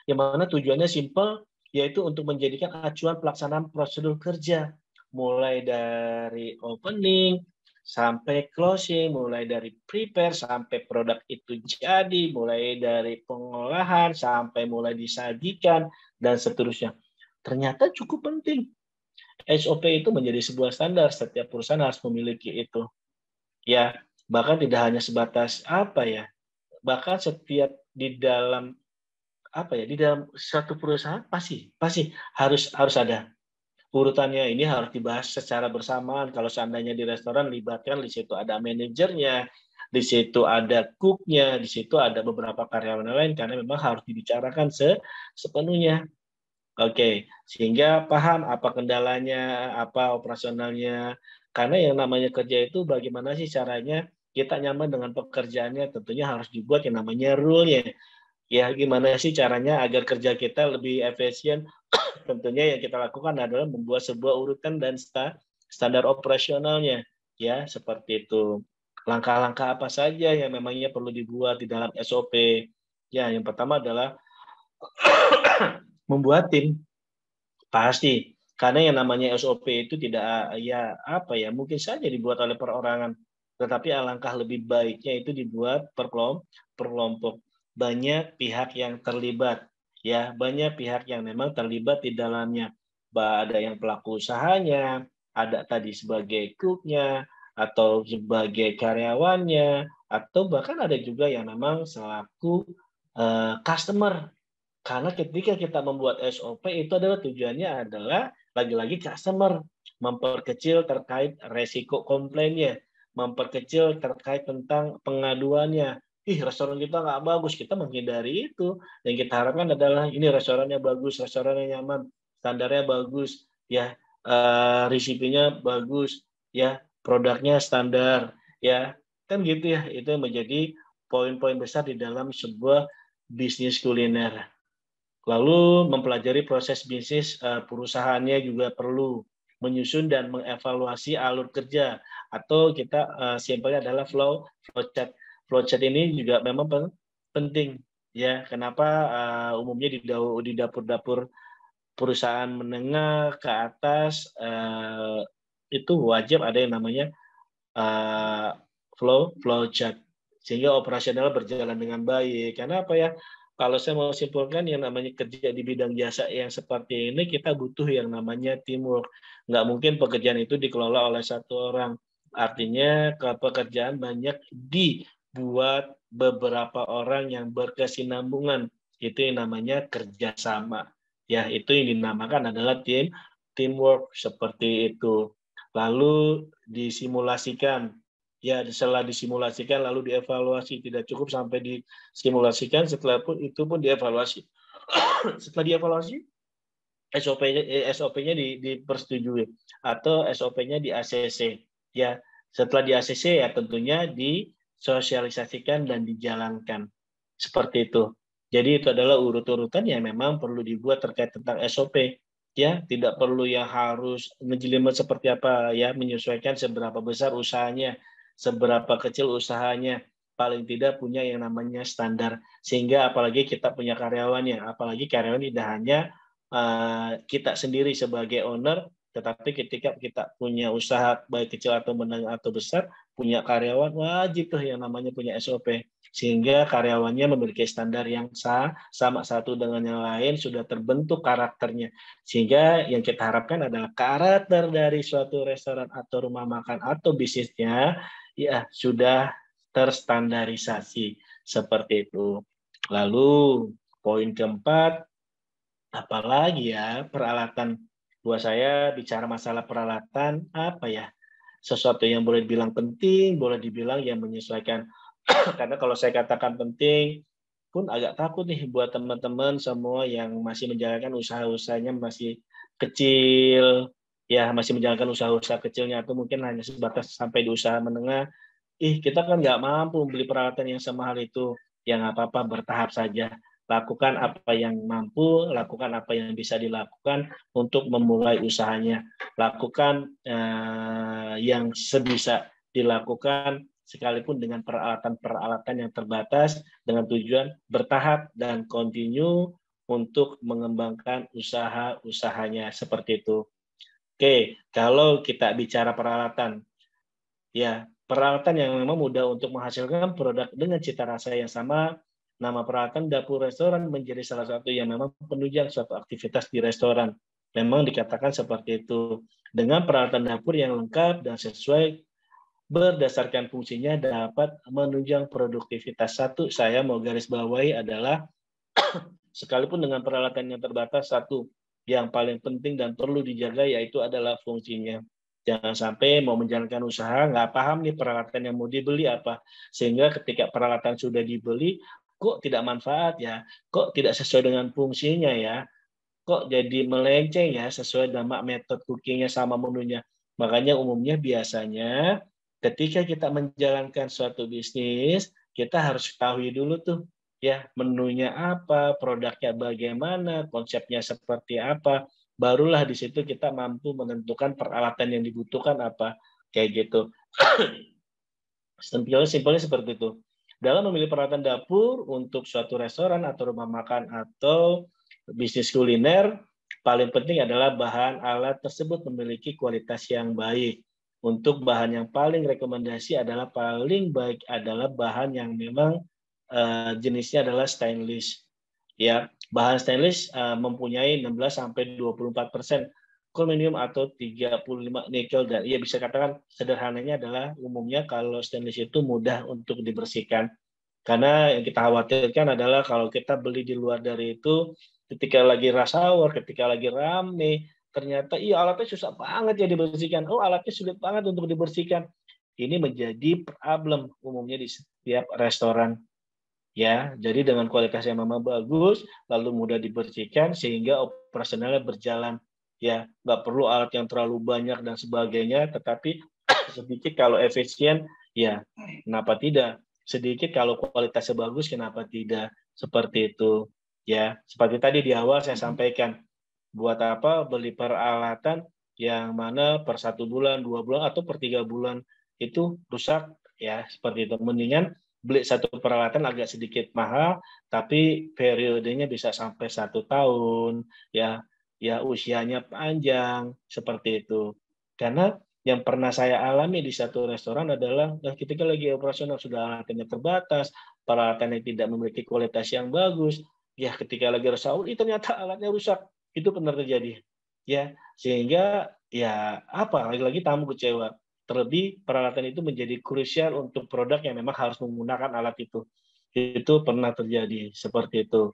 Yang mana tujuannya simpel, yaitu untuk menjadikan acuan pelaksanaan prosedur kerja. Mulai dari opening, sampai closing, mulai dari prepare, sampai produk itu jadi, mulai dari pengolahan, sampai mulai disajikan, dan seterusnya. Ternyata cukup penting. SOP itu menjadi sebuah standar, setiap perusahaan harus memiliki itu. Ya, bahkan tidak hanya sebatas bahkan setiap di dalam di dalam satu perusahaan pasti harus ada urutannya. Ini harus dibahas secara bersamaan. Kalau seandainya di restoran libatkan, di situ ada manajernya, di situ ada cooknya, di situ ada beberapa karyawan lain, karena memang harus dibicarakan sepenuhnya. Oke, sehingga paham apa kendalanya, apa operasionalnya. Karena yang namanya kerja itu bagaimana sih caranya kita nyaman dengan pekerjaannya, tentunya harus dibuat yang namanya rule-nya. Ya, gimana sih caranya agar kerja kita lebih efisien? Tentunya yang kita lakukan adalah membuat sebuah urutan dan standar operasionalnya. Ya, seperti itu. Langkah-langkah apa saja yang memangnya perlu dibuat di dalam SOP? Ya, yang pertama adalah membuat tim. Pasti. Karena yang namanya SOP itu tidak mungkin saja dibuat oleh perorangan. Tetapi alangkah lebih baiknya itu dibuat per kelompok. Banyak pihak yang terlibat. Ya, banyak pihak yang memang terlibat di dalamnya. Ada yang pelaku usahanya, ada tadi sebagai cooknya, atau sebagai karyawannya, atau bahkan ada juga yang memang selaku customer. Karena ketika kita membuat SOP itu adalah tujuannya adalah lagi-lagi customer, memperkecil terkait resiko komplainnya, memperkecil terkait tentang pengaduannya. Restoran kita nggak bagus, kita menghindari itu. Yang kita harapkan adalah ini restorannya bagus, restorannya nyaman, standarnya bagus, ya, resipinya bagus, ya, produknya standar, ya kan gitu ya. Itu menjadi poin-poin besar di dalam sebuah bisnis kuliner. Lalu mempelajari proses bisnis perusahaannya juga perlu, menyusun dan mengevaluasi alur kerja, atau kita simpelnya adalah flow chart. Flow chart ini juga memang penting ya. Kenapa umumnya di dapur-dapur perusahaan menengah ke atas itu wajib ada yang namanya flow chart, sehingga operasional berjalan dengan baik. Karena apa ya? Kalau saya mau simpulkan, yang namanya kerja di bidang jasa yang seperti ini, kita butuh yang namanya teamwork. Nggak mungkin pekerjaan itu dikelola oleh satu orang. Artinya pekerjaan banyak dibuat beberapa orang yang berkesinambungan. Itu yang namanya kerjasama. Ya, itu yang dinamakan adalah teamwork seperti itu. Lalu disimulasikan. Ya, setelah disimulasikan lalu dievaluasi. Tidak cukup sampai disimulasikan, setelah pun itu pun dievaluasi. Setelah dievaluasi, SOP-nya dipersetujui atau SOP-nya di ACC. Ya, setelah di ACC ya tentunya disosialisasikan dan dijalankan. Seperti itu. Jadi itu adalah urut-urutan yang memang perlu dibuat terkait tentang SOP. Ya, tidak perlu yang harus menjelimet seperti apa ya, menyesuaikan seberapa besar usahanya, seberapa kecil usahanya, paling tidak punya yang namanya standar. Sehingga apalagi kita punya karyawannya, apalagi karyawan tidak hanya kita sendiri sebagai owner, tetapi ketika kita punya usaha baik kecil atau menengah atau besar, punya karyawan wajib tuh yang namanya punya SOP, sehingga karyawannya memiliki standar yang sama satu dengan yang lain, sudah terbentuk karakternya, sehingga yang kita harapkan adalah karakter dari suatu restoran atau rumah makan atau bisnisnya ya sudah terstandarisasi seperti itu. Lalu poin keempat, apalagi ya peralatan. Buat saya bicara masalah peralatan apa ya, sesuatu yang boleh dibilang penting, boleh dibilang yang menyesuaikan. Karena kalau saya katakan penting pun agak takut nih buat teman-teman semua yang masih menjalankan usaha-usahanya masih kecil, ya masih menjalankan usaha-usaha kecilnya, atau mungkin hanya sebatas sampai di usaha menengah. Kita kan nggak mampu beli peralatan yang semahal itu. Ya nggak apa-apa, bertahap saja. Lakukan apa yang mampu, lakukan apa yang bisa dilakukan untuk memulai usahanya. Lakukan yang sebisa dilakukan, sekalipun dengan peralatan-peralatan yang terbatas, dengan tujuan bertahap dan continue untuk mengembangkan usaha-usahanya seperti itu. Oke, kalau kita bicara peralatan, ya peralatan yang memang mudah untuk menghasilkan produk dengan cita rasa yang sama. Nama peralatan dapur restoran menjadi salah satu yang memang penunjang suatu aktivitas di restoran. Memang dikatakan seperti itu. Dengan peralatan dapur yang lengkap dan sesuai berdasarkan fungsinya dapat menunjang produktivitas. Satu, saya mau garis bawahi adalah sekalipun dengan peralatan yang terbatas, satu yang paling penting dan perlu dijaga yaitu adalah fungsinya. Jangan sampai mau menjalankan usaha, nggak paham nih peralatan yang mau dibeli apa. Sehingga ketika peralatan sudah dibeli, kok tidak manfaat ya, kok tidak sesuai dengan fungsinya ya, kok jadi melenceng ya sesuai dengan metode cookingnya sama menunya. Makanya umumnya biasanya ketika kita menjalankan suatu bisnis, kita harus ketahui dulu tuh ya menunya apa, produknya bagaimana, konsepnya seperti apa. Barulah di situ kita mampu menentukan peralatan yang dibutuhkan apa, kayak gitu. Simpelnya seperti itu. Dalam memilih peralatan dapur untuk suatu restoran atau rumah makan atau bisnis kuliner, paling penting adalah bahan alat tersebut memiliki kualitas yang baik. Untuk bahan yang paling rekomendasi adalah paling baik adalah bahan yang memang jenisnya adalah stainless. Ya, bahan stainless mempunyai 16-24% aluminium atau 35 nikel, dan ia bisa katakan sederhananya adalah umumnya kalau stainless itu mudah untuk dibersihkan. Karena yang kita khawatirkan adalah kalau kita beli di luar dari itu, ketika lagi rush hour, ketika lagi rame, ternyata alatnya susah banget ya dibersihkan. Alatnya sulit banget untuk dibersihkan. Ini menjadi problem umumnya di setiap restoran. Ya, jadi dengan kualitas yang memang bagus, lalu mudah dibersihkan sehingga operasionalnya berjalan. Ya, nggak perlu alat yang terlalu banyak dan sebagainya, tetapi Sedikit kalau efisien, ya kenapa tidak? Sedikit kalau kualitasnya bagus, kenapa tidak? Seperti itu. Ya, seperti tadi di awal saya sampaikan, buat apa beli peralatan yang mana per 1 bulan, 2 bulan, atau per 3 bulan itu rusak, ya seperti itu. Mendingan beli satu peralatan agak sedikit mahal, tapi periodenya bisa sampai 1 tahun, ya usianya panjang, seperti itu. Karena yang pernah saya alami di satu restoran adalah ketika lagi operasional sudah alatnya terbatas, peralatannya tidak memiliki kualitas yang bagus, ya ketika lagi resahur, ternyata alatnya rusak. Itu pernah terjadi. Ya, sehingga ya apa, lagi-lagi tamu kecewa. Terlebih peralatan itu menjadi krusial untuk produk yang memang harus menggunakan alat itu. Itu pernah terjadi seperti itu.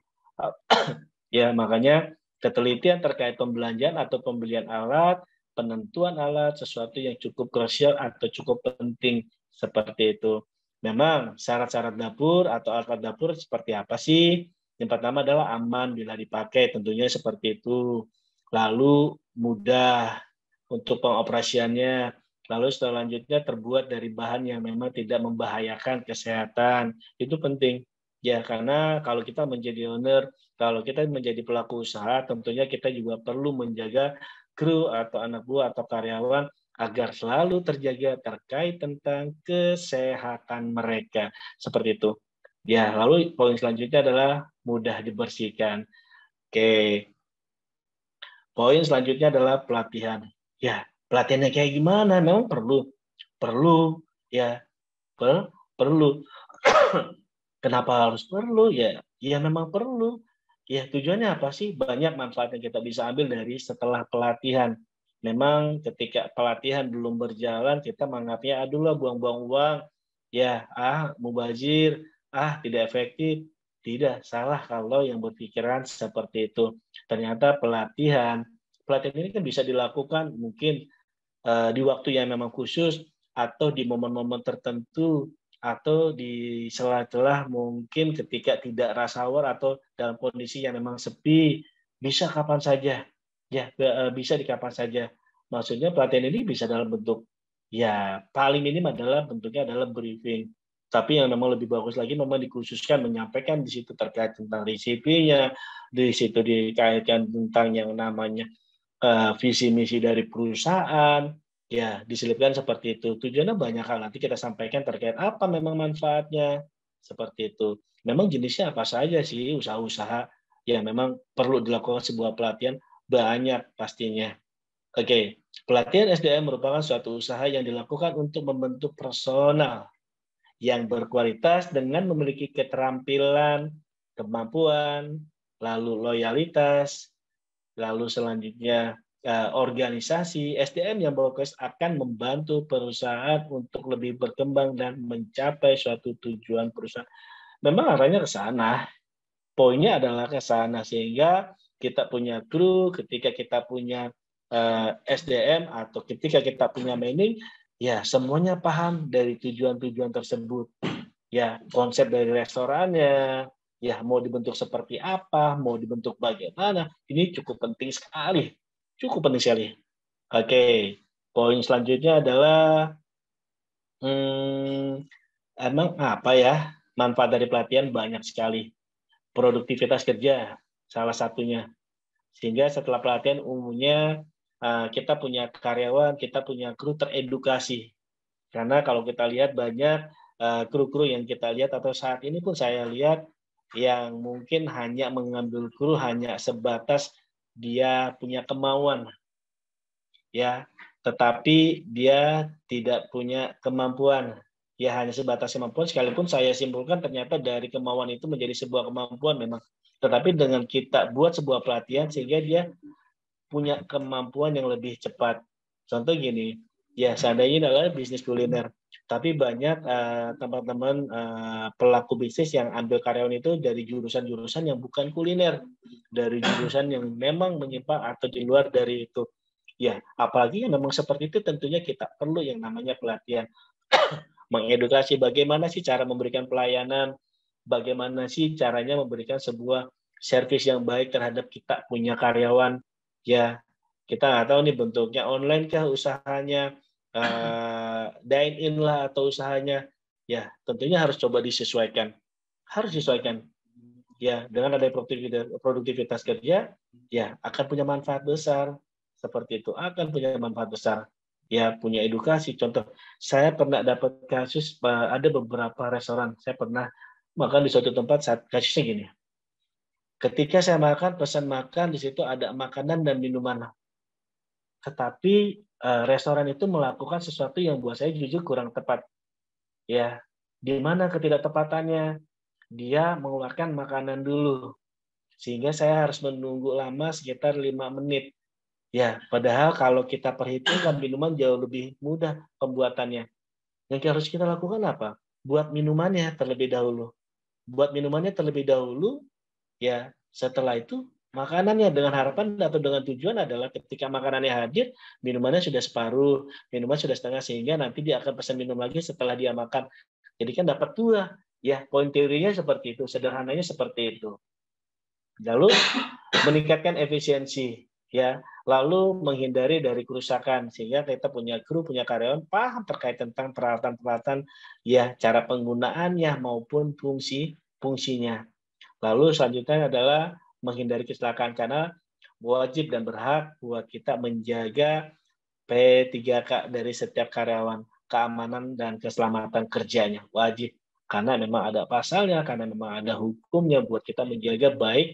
Ya, makanya ketelitian terkait pembelanjaan atau pembelian alat, penentuan alat, sesuatu yang cukup krusial atau cukup penting seperti itu. Memang syarat-syarat dapur atau alat dapur seperti apa sih? Yang pertama adalah aman bila dipakai, tentunya seperti itu. Lalu mudah untuk pengoperasiannya. Lalu selanjutnya terbuat dari bahan yang memang tidak membahayakan kesehatan. Itu penting. Ya, karena kalau kita menjadi owner, kalau kita menjadi pelaku usaha, tentunya kita juga perlu menjaga kru atau anak buah atau karyawan agar selalu terjaga terkait tentang kesehatan mereka. Seperti itu. Ya, lalu poin selanjutnya adalah mudah dibersihkan. Oke. Poin selanjutnya adalah pelatihan. Ya, pelatihannya kayak gimana? Memang perlu. Perlu, ya. Perlu. Kenapa harus perlu? Ya memang perlu. Ya, tujuannya apa sih? Banyak manfaat yang kita bisa ambil dari setelah pelatihan. Memang ketika pelatihan belum berjalan, kita menganggapnya, aduh lah buang-buang uang. Ya, mubazir, tidak efektif. Tidak, salah kalau yang berpikiran seperti itu. Ternyata pelatihan ini kan bisa dilakukan mungkin di waktu yang memang khusus, atau di momen-momen tertentu, atau di celah-celah mungkin ketika tidak rasawar atau dalam kondisi yang memang sepi, bisa kapan saja. Ya, bisa di kapan saja. Maksudnya pelatihan ini bisa dalam bentuk, ya paling minim adalah bentuknya adalah briefing. Tapi yang memang lebih bagus lagi memang dikhususkan menyampaikan di situ terkait tentang resipinya, di situ dikaitkan tentang yang namanya visi misi dari perusahaan, ya diselipkan seperti itu. Tujuannya banyak hal, nanti kita sampaikan terkait apa memang manfaatnya, seperti itu. Memang jenisnya apa saja sih usaha-usaha yang memang perlu dilakukan sebuah pelatihan, banyak pastinya. Oke, pelatihan SDM merupakan suatu usaha yang dilakukan untuk membentuk personal yang berkualitas dengan memiliki keterampilan, kemampuan, lalu loyalitas, lalu selanjutnya organisasi SDM yang berkualitas akan membantu perusahaan untuk lebih berkembang dan mencapai suatu tujuan perusahaan. Memang arahnya ke sana, poinnya adalah ke sana, sehingga kita punya kru, ketika kita punya SDM atau ketika kita punya managing, ya semuanya paham dari tujuan-tujuan tersebut. Ya, konsep dari restorannya, ya mau dibentuk seperti apa, mau dibentuk bagaimana, ini cukup penting sekali. Cukup penting sekali. Oke, poin selanjutnya adalah emang apa ya? Manfaat dari pelatihan banyak sekali. Produktivitas kerja salah satunya. Sehingga setelah pelatihan umumnya kita punya karyawan, kita punya kru teredukasi. Karena kalau kita lihat banyak kru-kru yang kita lihat atau saat ini pun saya lihat yang mungkin hanya mengambil kru hanya sebatas dia punya kemauan, ya, tetapi dia tidak punya kemampuan. Ya hanya sebatas kemampuan, sekalipun saya simpulkan ternyata dari kemauan itu menjadi sebuah kemampuan memang. Tetapi dengan kita buat sebuah pelatihan sehingga dia punya kemampuan yang lebih cepat. Contoh gini, ya seandainya adalah bisnis kuliner, tapi banyak teman-teman pelaku bisnis yang ambil karyawan itu dari jurusan-jurusan yang bukan kuliner, dari jurusan yang memang menyimpang atau di luar dari itu. Ya, apalagi yang memang seperti itu tentunya kita perlu yang namanya pelatihan. Mengedukasi bagaimana sih cara memberikan pelayanan, bagaimana sih caranya memberikan sebuah servis yang baik terhadap kita punya karyawan. Ya, kita nggak tahu nih bentuknya online kah usahanya, dine in lah atau usahanya, ya tentunya harus coba disesuaikan. Harus disesuaikan. Ya, dengan ada produktivitas kerja, ya akan punya manfaat besar. Seperti itu, akan punya manfaat besar. Ya, punya edukasi. Contoh, saya pernah dapat kasus, ada beberapa restoran, saya pernah makan di suatu tempat, saat kasusnya gini. Ketika saya makan, pesan makan, di situ ada makanan dan minuman. Tetapi restoran itu melakukan sesuatu yang buat saya jujur kurang tepat. Ya, di mana ketidaktepatannya? Dia mengeluarkan makanan dulu, sehingga saya harus menunggu lama sekitar 5 menit. Ya, padahal kalau kita perhitungkan minuman jauh lebih mudah pembuatannya. Yang harus kita lakukan apa? Buat minumannya terlebih dahulu. Buat minumannya terlebih dahulu, ya setelah itu makanannya, dengan harapan atau dengan tujuan adalah ketika makanannya hadir, minumannya sudah separuh, minuman sudah setengah, sehingga nanti dia akan pesan minum lagi setelah dia makan. Jadi kan dapat 2. Ya, poin teorinya seperti itu, sederhananya seperti itu. Lalu meningkatkan efisiensi, ya. Lalu menghindari dari kerusakan, sehingga kita punya kru, punya karyawan paham terkait tentang peralatan-peralatan, ya, cara penggunaannya maupun fungsinya. Lalu selanjutnya adalah menghindari kecelakaan, karena wajib dan berhak buat kita menjaga P3K dari setiap karyawan, keamanan dan keselamatan kerjanya, wajib. Karena memang ada pasalnya, karena memang ada hukumnya buat kita menjaga baik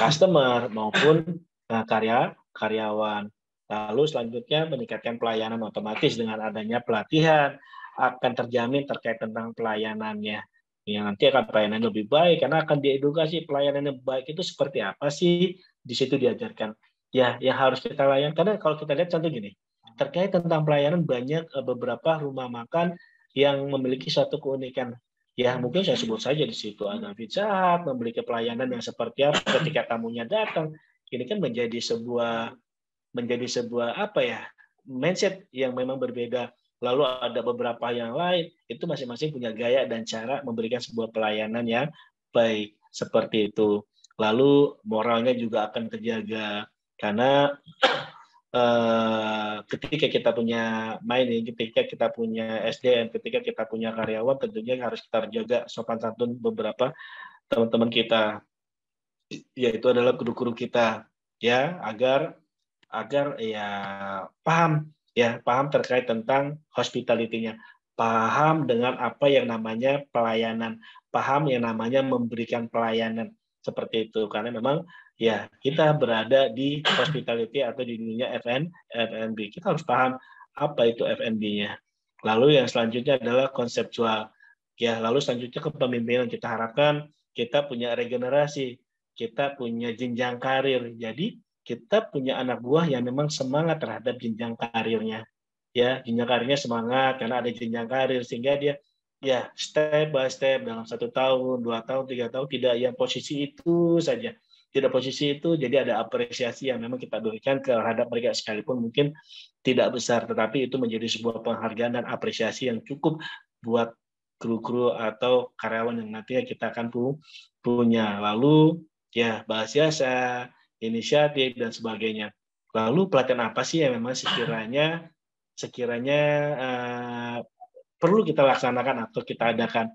customer maupun karyawan. Lalu selanjutnya meningkatkan pelayanan, otomatis dengan adanya pelatihan akan terjamin terkait tentang pelayanannya. Ya, nanti akan pelayanan lebih baik karena akan diedukasi pelayanan yang baik itu seperti apa sih, di situ diajarkan. Ya, yang harus kita layan. Karena kalau kita lihat contoh gini, terkait tentang pelayanan banyak beberapa rumah makan yang memiliki suatu keunikan. Ya, mungkin saya sebut saja di situ ada Pizza Hut, memiliki pelayanan yang seperti apa ketika tamunya datang. Ini kan menjadi sebuah apa ya, mindset yang memang berbeda. Lalu ada beberapa yang lain, itu masing-masing punya gaya dan cara memberikan sebuah pelayanan yang baik, seperti itu. Lalu moralnya juga akan terjaga, karena ketika kita punya ketika kita punya SDM, ketika kita punya karyawan, tentunya harus kita jaga sopan santun beberapa teman-teman kita, yaitu adalah kru-kru kita, ya, agar ya paham terkait tentang hospitality-nya, paham dengan apa yang namanya pelayanan, paham yang namanya memberikan pelayanan, seperti itu. Karena memang ya kita berada di hospitality atau di dunia F&B. Kita harus paham apa itu F&B-nya. Lalu yang selanjutnya adalah konseptual. Ya, lalu selanjutnya kepemimpinan. Kita harapkan kita punya regenerasi, kita punya jenjang karir. Jadi kita punya anak buah yang memang semangat terhadap jenjang karirnya. Ya, jenjang karirnya semangat karena ada jenjang karir, sehingga dia ya step by step dalam 1 tahun, 2 tahun, 3 tahun tidak yang posisi itu saja. Tidak posisi itu, jadi ada apresiasi yang memang kita berikan terhadap mereka, sekalipun mungkin tidak besar, tetapi itu menjadi sebuah penghargaan dan apresiasi yang cukup buat kru-kru atau karyawan yang nantinya kita akan punya. Lalu ya bahas jasa, inisiatif dan sebagainya. Lalu pelatihan apa sih yang memang sekiranya perlu kita laksanakan atau kita adakan?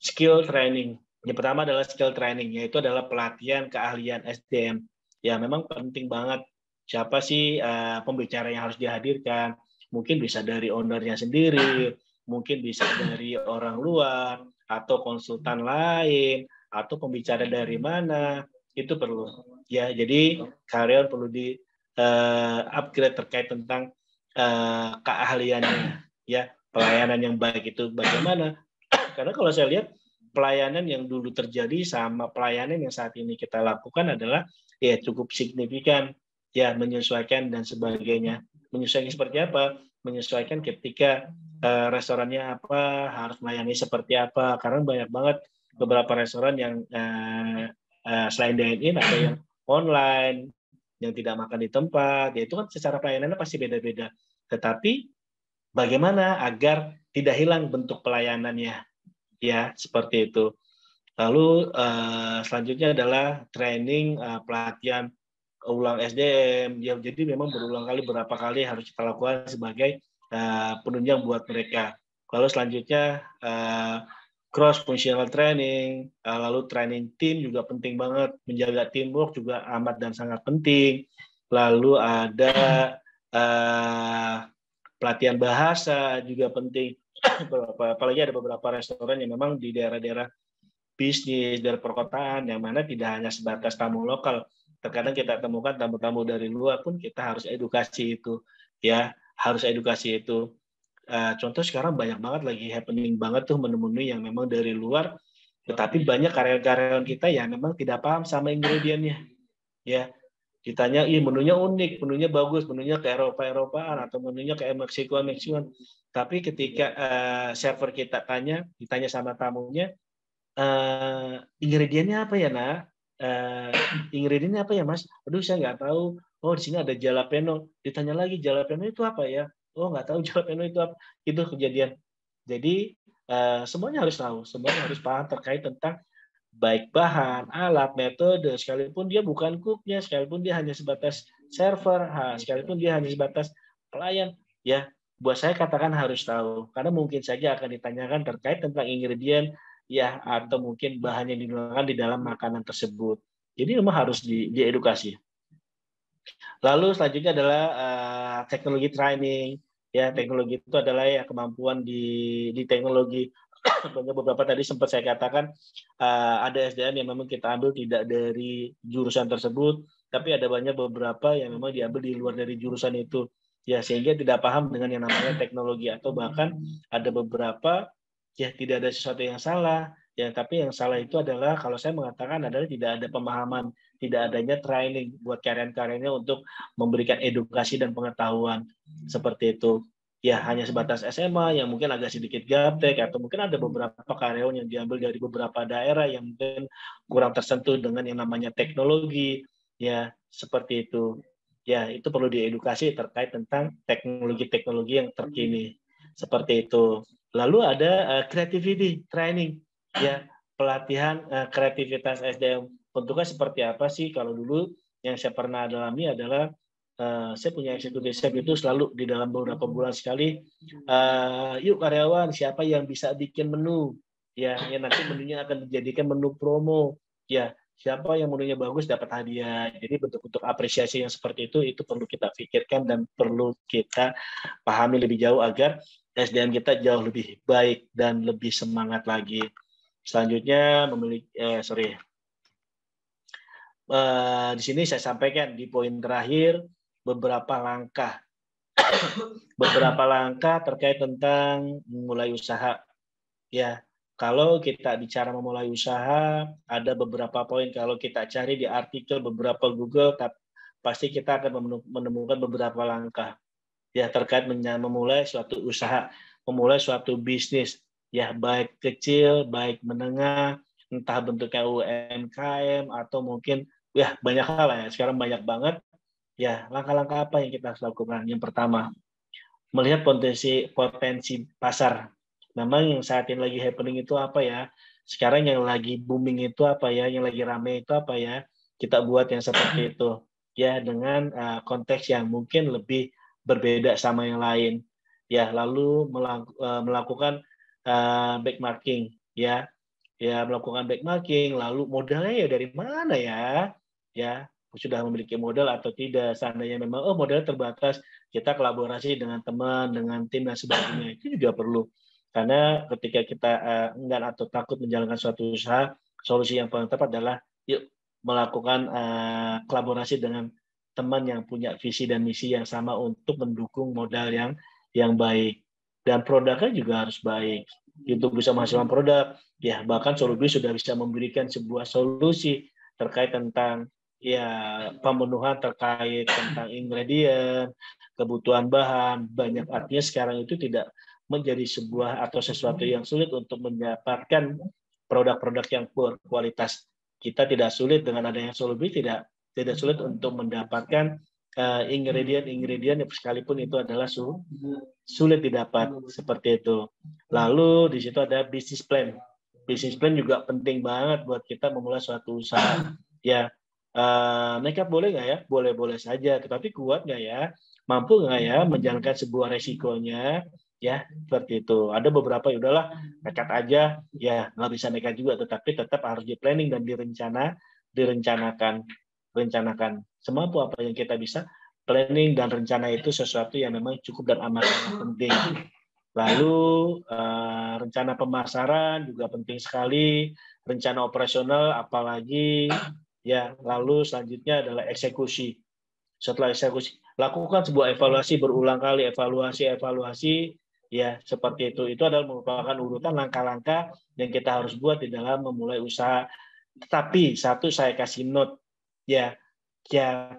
Skill training. Yang pertama adalah skill training, yaitu adalah pelatihan keahlian SDM. Ya, memang penting banget. Siapa sih pembicara yang harus dihadirkan? Mungkin bisa dari ownernya sendiri, mungkin bisa dari orang luar, atau konsultan lain, atau pembicara dari mana, itu perlu. Ya, jadi karyawan perlu di upgrade terkait tentang keahliannya. Ya, pelayanan yang baik itu bagaimana? Karena kalau saya lihat pelayanan yang dulu terjadi sama pelayanan yang saat ini kita lakukan adalah ya cukup signifikan, ya menyesuaikan dan sebagainya. Menyesuaikan seperti apa? Menyesuaikan ketika restorannya apa, harus melayani seperti apa. Karena banyak banget beberapa restoran yang selain dine-in atau yang online, yang tidak makan di tempat, ya itu kan secara pelayanannya pasti beda-beda. Tetapi bagaimana agar tidak hilang bentuk pelayanannya? Ya, seperti itu. Lalu selanjutnya adalah training pelatihan ulang SDM. Ya, jadi memang berulang kali, berapa kali harus kita lakukan sebagai penunjang buat mereka. Lalu selanjutnya cross functional training, lalu training tim juga penting banget, menjaga teamwork juga amat dan sangat penting. Lalu ada pelatihan bahasa juga penting. Apalagi ada beberapa restoran yang memang di daerah-daerah bisnis, daerah perkotaan, yang mana tidak hanya sebatas tamu lokal. Terkadang kita temukan tamu-tamu dari luar pun kita harus edukasi itu, ya harus edukasi itu. Contoh sekarang banyak banget lagi happening banget tuh menu-menu yang memang dari luar, tetapi banyak karyawan-karyawan kita yang memang tidak paham sama ingredientnya, ya. Ditanya, menunya unik, menunya bagus, menunya ke Eropa-Eropaan atau menunya ke Meksiko-Meksikoan. Tapi ketika server kita ditanya sama tamunya, ingredientnya apa ya, Nak? Ingredientnya apa ya, Mas? Aduh, saya nggak tahu. Oh, di sini ada jalapeno. Ditanya lagi, jalapeno itu apa ya? Oh, nggak tahu jalapeno itu apa. Itu kejadian. Jadi, semuanya harus tahu, semuanya harus paham terkait tentang baik bahan, alat, metode, sekalipun dia bukan cooknya, sekalipun dia hanya sebatas server, sekalipun dia hanya sebatas pelayan, ya, buat saya katakan harus tahu, karena mungkin saja akan ditanyakan terkait tentang ingredient, ya, atau mungkin bahan yang digunakan di dalam makanan tersebut. Jadi memang harus diedukasi. Lalu selanjutnya adalah teknologi training, ya, teknologi itu adalah ya kemampuan di teknologi. Beberapa tadi sempat saya katakan ada SDM yang memang kita ambil tidak dari jurusan tersebut, tapi ada banyak beberapa yang memang diambil di luar dari jurusan itu, ya, sehingga tidak paham dengan yang namanya teknologi, atau bahkan ada beberapa ya tidak ada sesuatu yang salah, ya, tapi yang salah itu adalah kalau saya mengatakan adalah tidak ada pemahaman, tidak adanya training buat karyawan-karyanya untuk memberikan edukasi dan pengetahuan seperti itu. Ya, hanya sebatas SMA yang mungkin agak sedikit gaptek, atau mungkin ada beberapa karyawan yang diambil dari beberapa daerah yang mungkin kurang tersentuh dengan yang namanya teknologi, ya, seperti itu. Ya, itu perlu diedukasi terkait tentang teknologi-teknologi yang terkini, seperti itu. Lalu ada creativity training, ya, pelatihan kreativitas SDM. Bentuknya seperti apa sih? Kalau dulu yang saya pernah alami adalah saya punya eksekutif chef itu selalu di dalam beberapa bulan sekali, yuk karyawan siapa yang bisa bikin menu, ya, yang nanti menunya akan dijadikan menu promo, ya, siapa yang menunya bagus dapat hadiah. Jadi bentuk-bentuk apresiasi yang seperti itu perlu kita pikirkan dan perlu kita pahami lebih jauh agar SDM kita jauh lebih baik dan lebih semangat lagi. Selanjutnya di sini saya sampaikan di poin terakhir beberapa langkah terkait tentang memulai usaha. Ya, kalau kita bicara memulai usaha, ada beberapa poin. Kalau kita cari di artikel beberapa Google, pasti kita akan menemukan beberapa langkah ya terkait memulai suatu usaha, memulai suatu bisnis, ya, baik kecil, baik menengah, entah bentuknya UMKM atau mungkin ya banyak hal ya. Sekarang banyak banget. Ya, langkah-langkah apa yang kita harus lakukan? Yang pertama, melihat potensi pasar. Memang yang saat ini lagi happening itu apa ya? Sekarang yang lagi booming itu apa ya? Yang lagi rame itu apa ya? Kita buat yang seperti itu. Ya, dengan konteks yang mungkin lebih berbeda sama yang lain. Ya, lalu melakukan benchmarking, ya. Ya, melakukan benchmarking, lalu modalnya ya dari mana ya? Ya, sudah memiliki modal atau tidak. Seandainya memang modalnya terbatas, kita kolaborasi dengan teman, dengan tim dan sebagainya. Itu juga perlu. Karena ketika kita enggan atau takut menjalankan suatu usaha, solusi yang paling tepat adalah yuk melakukan kolaborasi dengan teman yang punya visi dan misi yang sama untuk mendukung modal yang baik. Dan produknya juga harus baik. Untuk bisa menghasilkan produk, ya bahkan Solubis sudah bisa memberikan sebuah solusi terkait tentang ya pemenuhan terkait tentang ingredient, kebutuhan bahan, banyak. Artinya sekarang itu tidak menjadi sebuah atau sesuatu yang sulit untuk mendapatkan produk-produk yang berkualitas. Kita tidak sulit dengan adanya Solubis, tidak sulit untuk mendapatkan ingredient sekalipun itu adalah sulit didapat, seperti itu. Lalu di situ ada bisnis plan. Bisnis plan juga penting banget buat kita memulai suatu usaha. Ya, nekat boleh nggak ya? Boleh-boleh saja, tetapi kuat nggak ya? Mampu nggak ya menjalankan sebuah resikonya? Ya, seperti itu. Ada beberapa ya udahlah nekat aja, ya nggak bisa nekat juga, tetapi tetap harus di planning dan rencanakan semampu apa yang kita bisa. Planning dan rencana itu sesuatu yang memang cukup dan amat sangat penting. Lalu rencana pemasaran juga penting sekali, rencana operasional apalagi, ya. Lalu selanjutnya adalah eksekusi. Setelah eksekusi, lakukan sebuah evaluasi berulang kali, evaluasi, ya seperti itu. Itu adalah merupakan urutan langkah-langkah yang kita harus buat di dalam memulai usaha. Tetapi satu saya kasih note, ya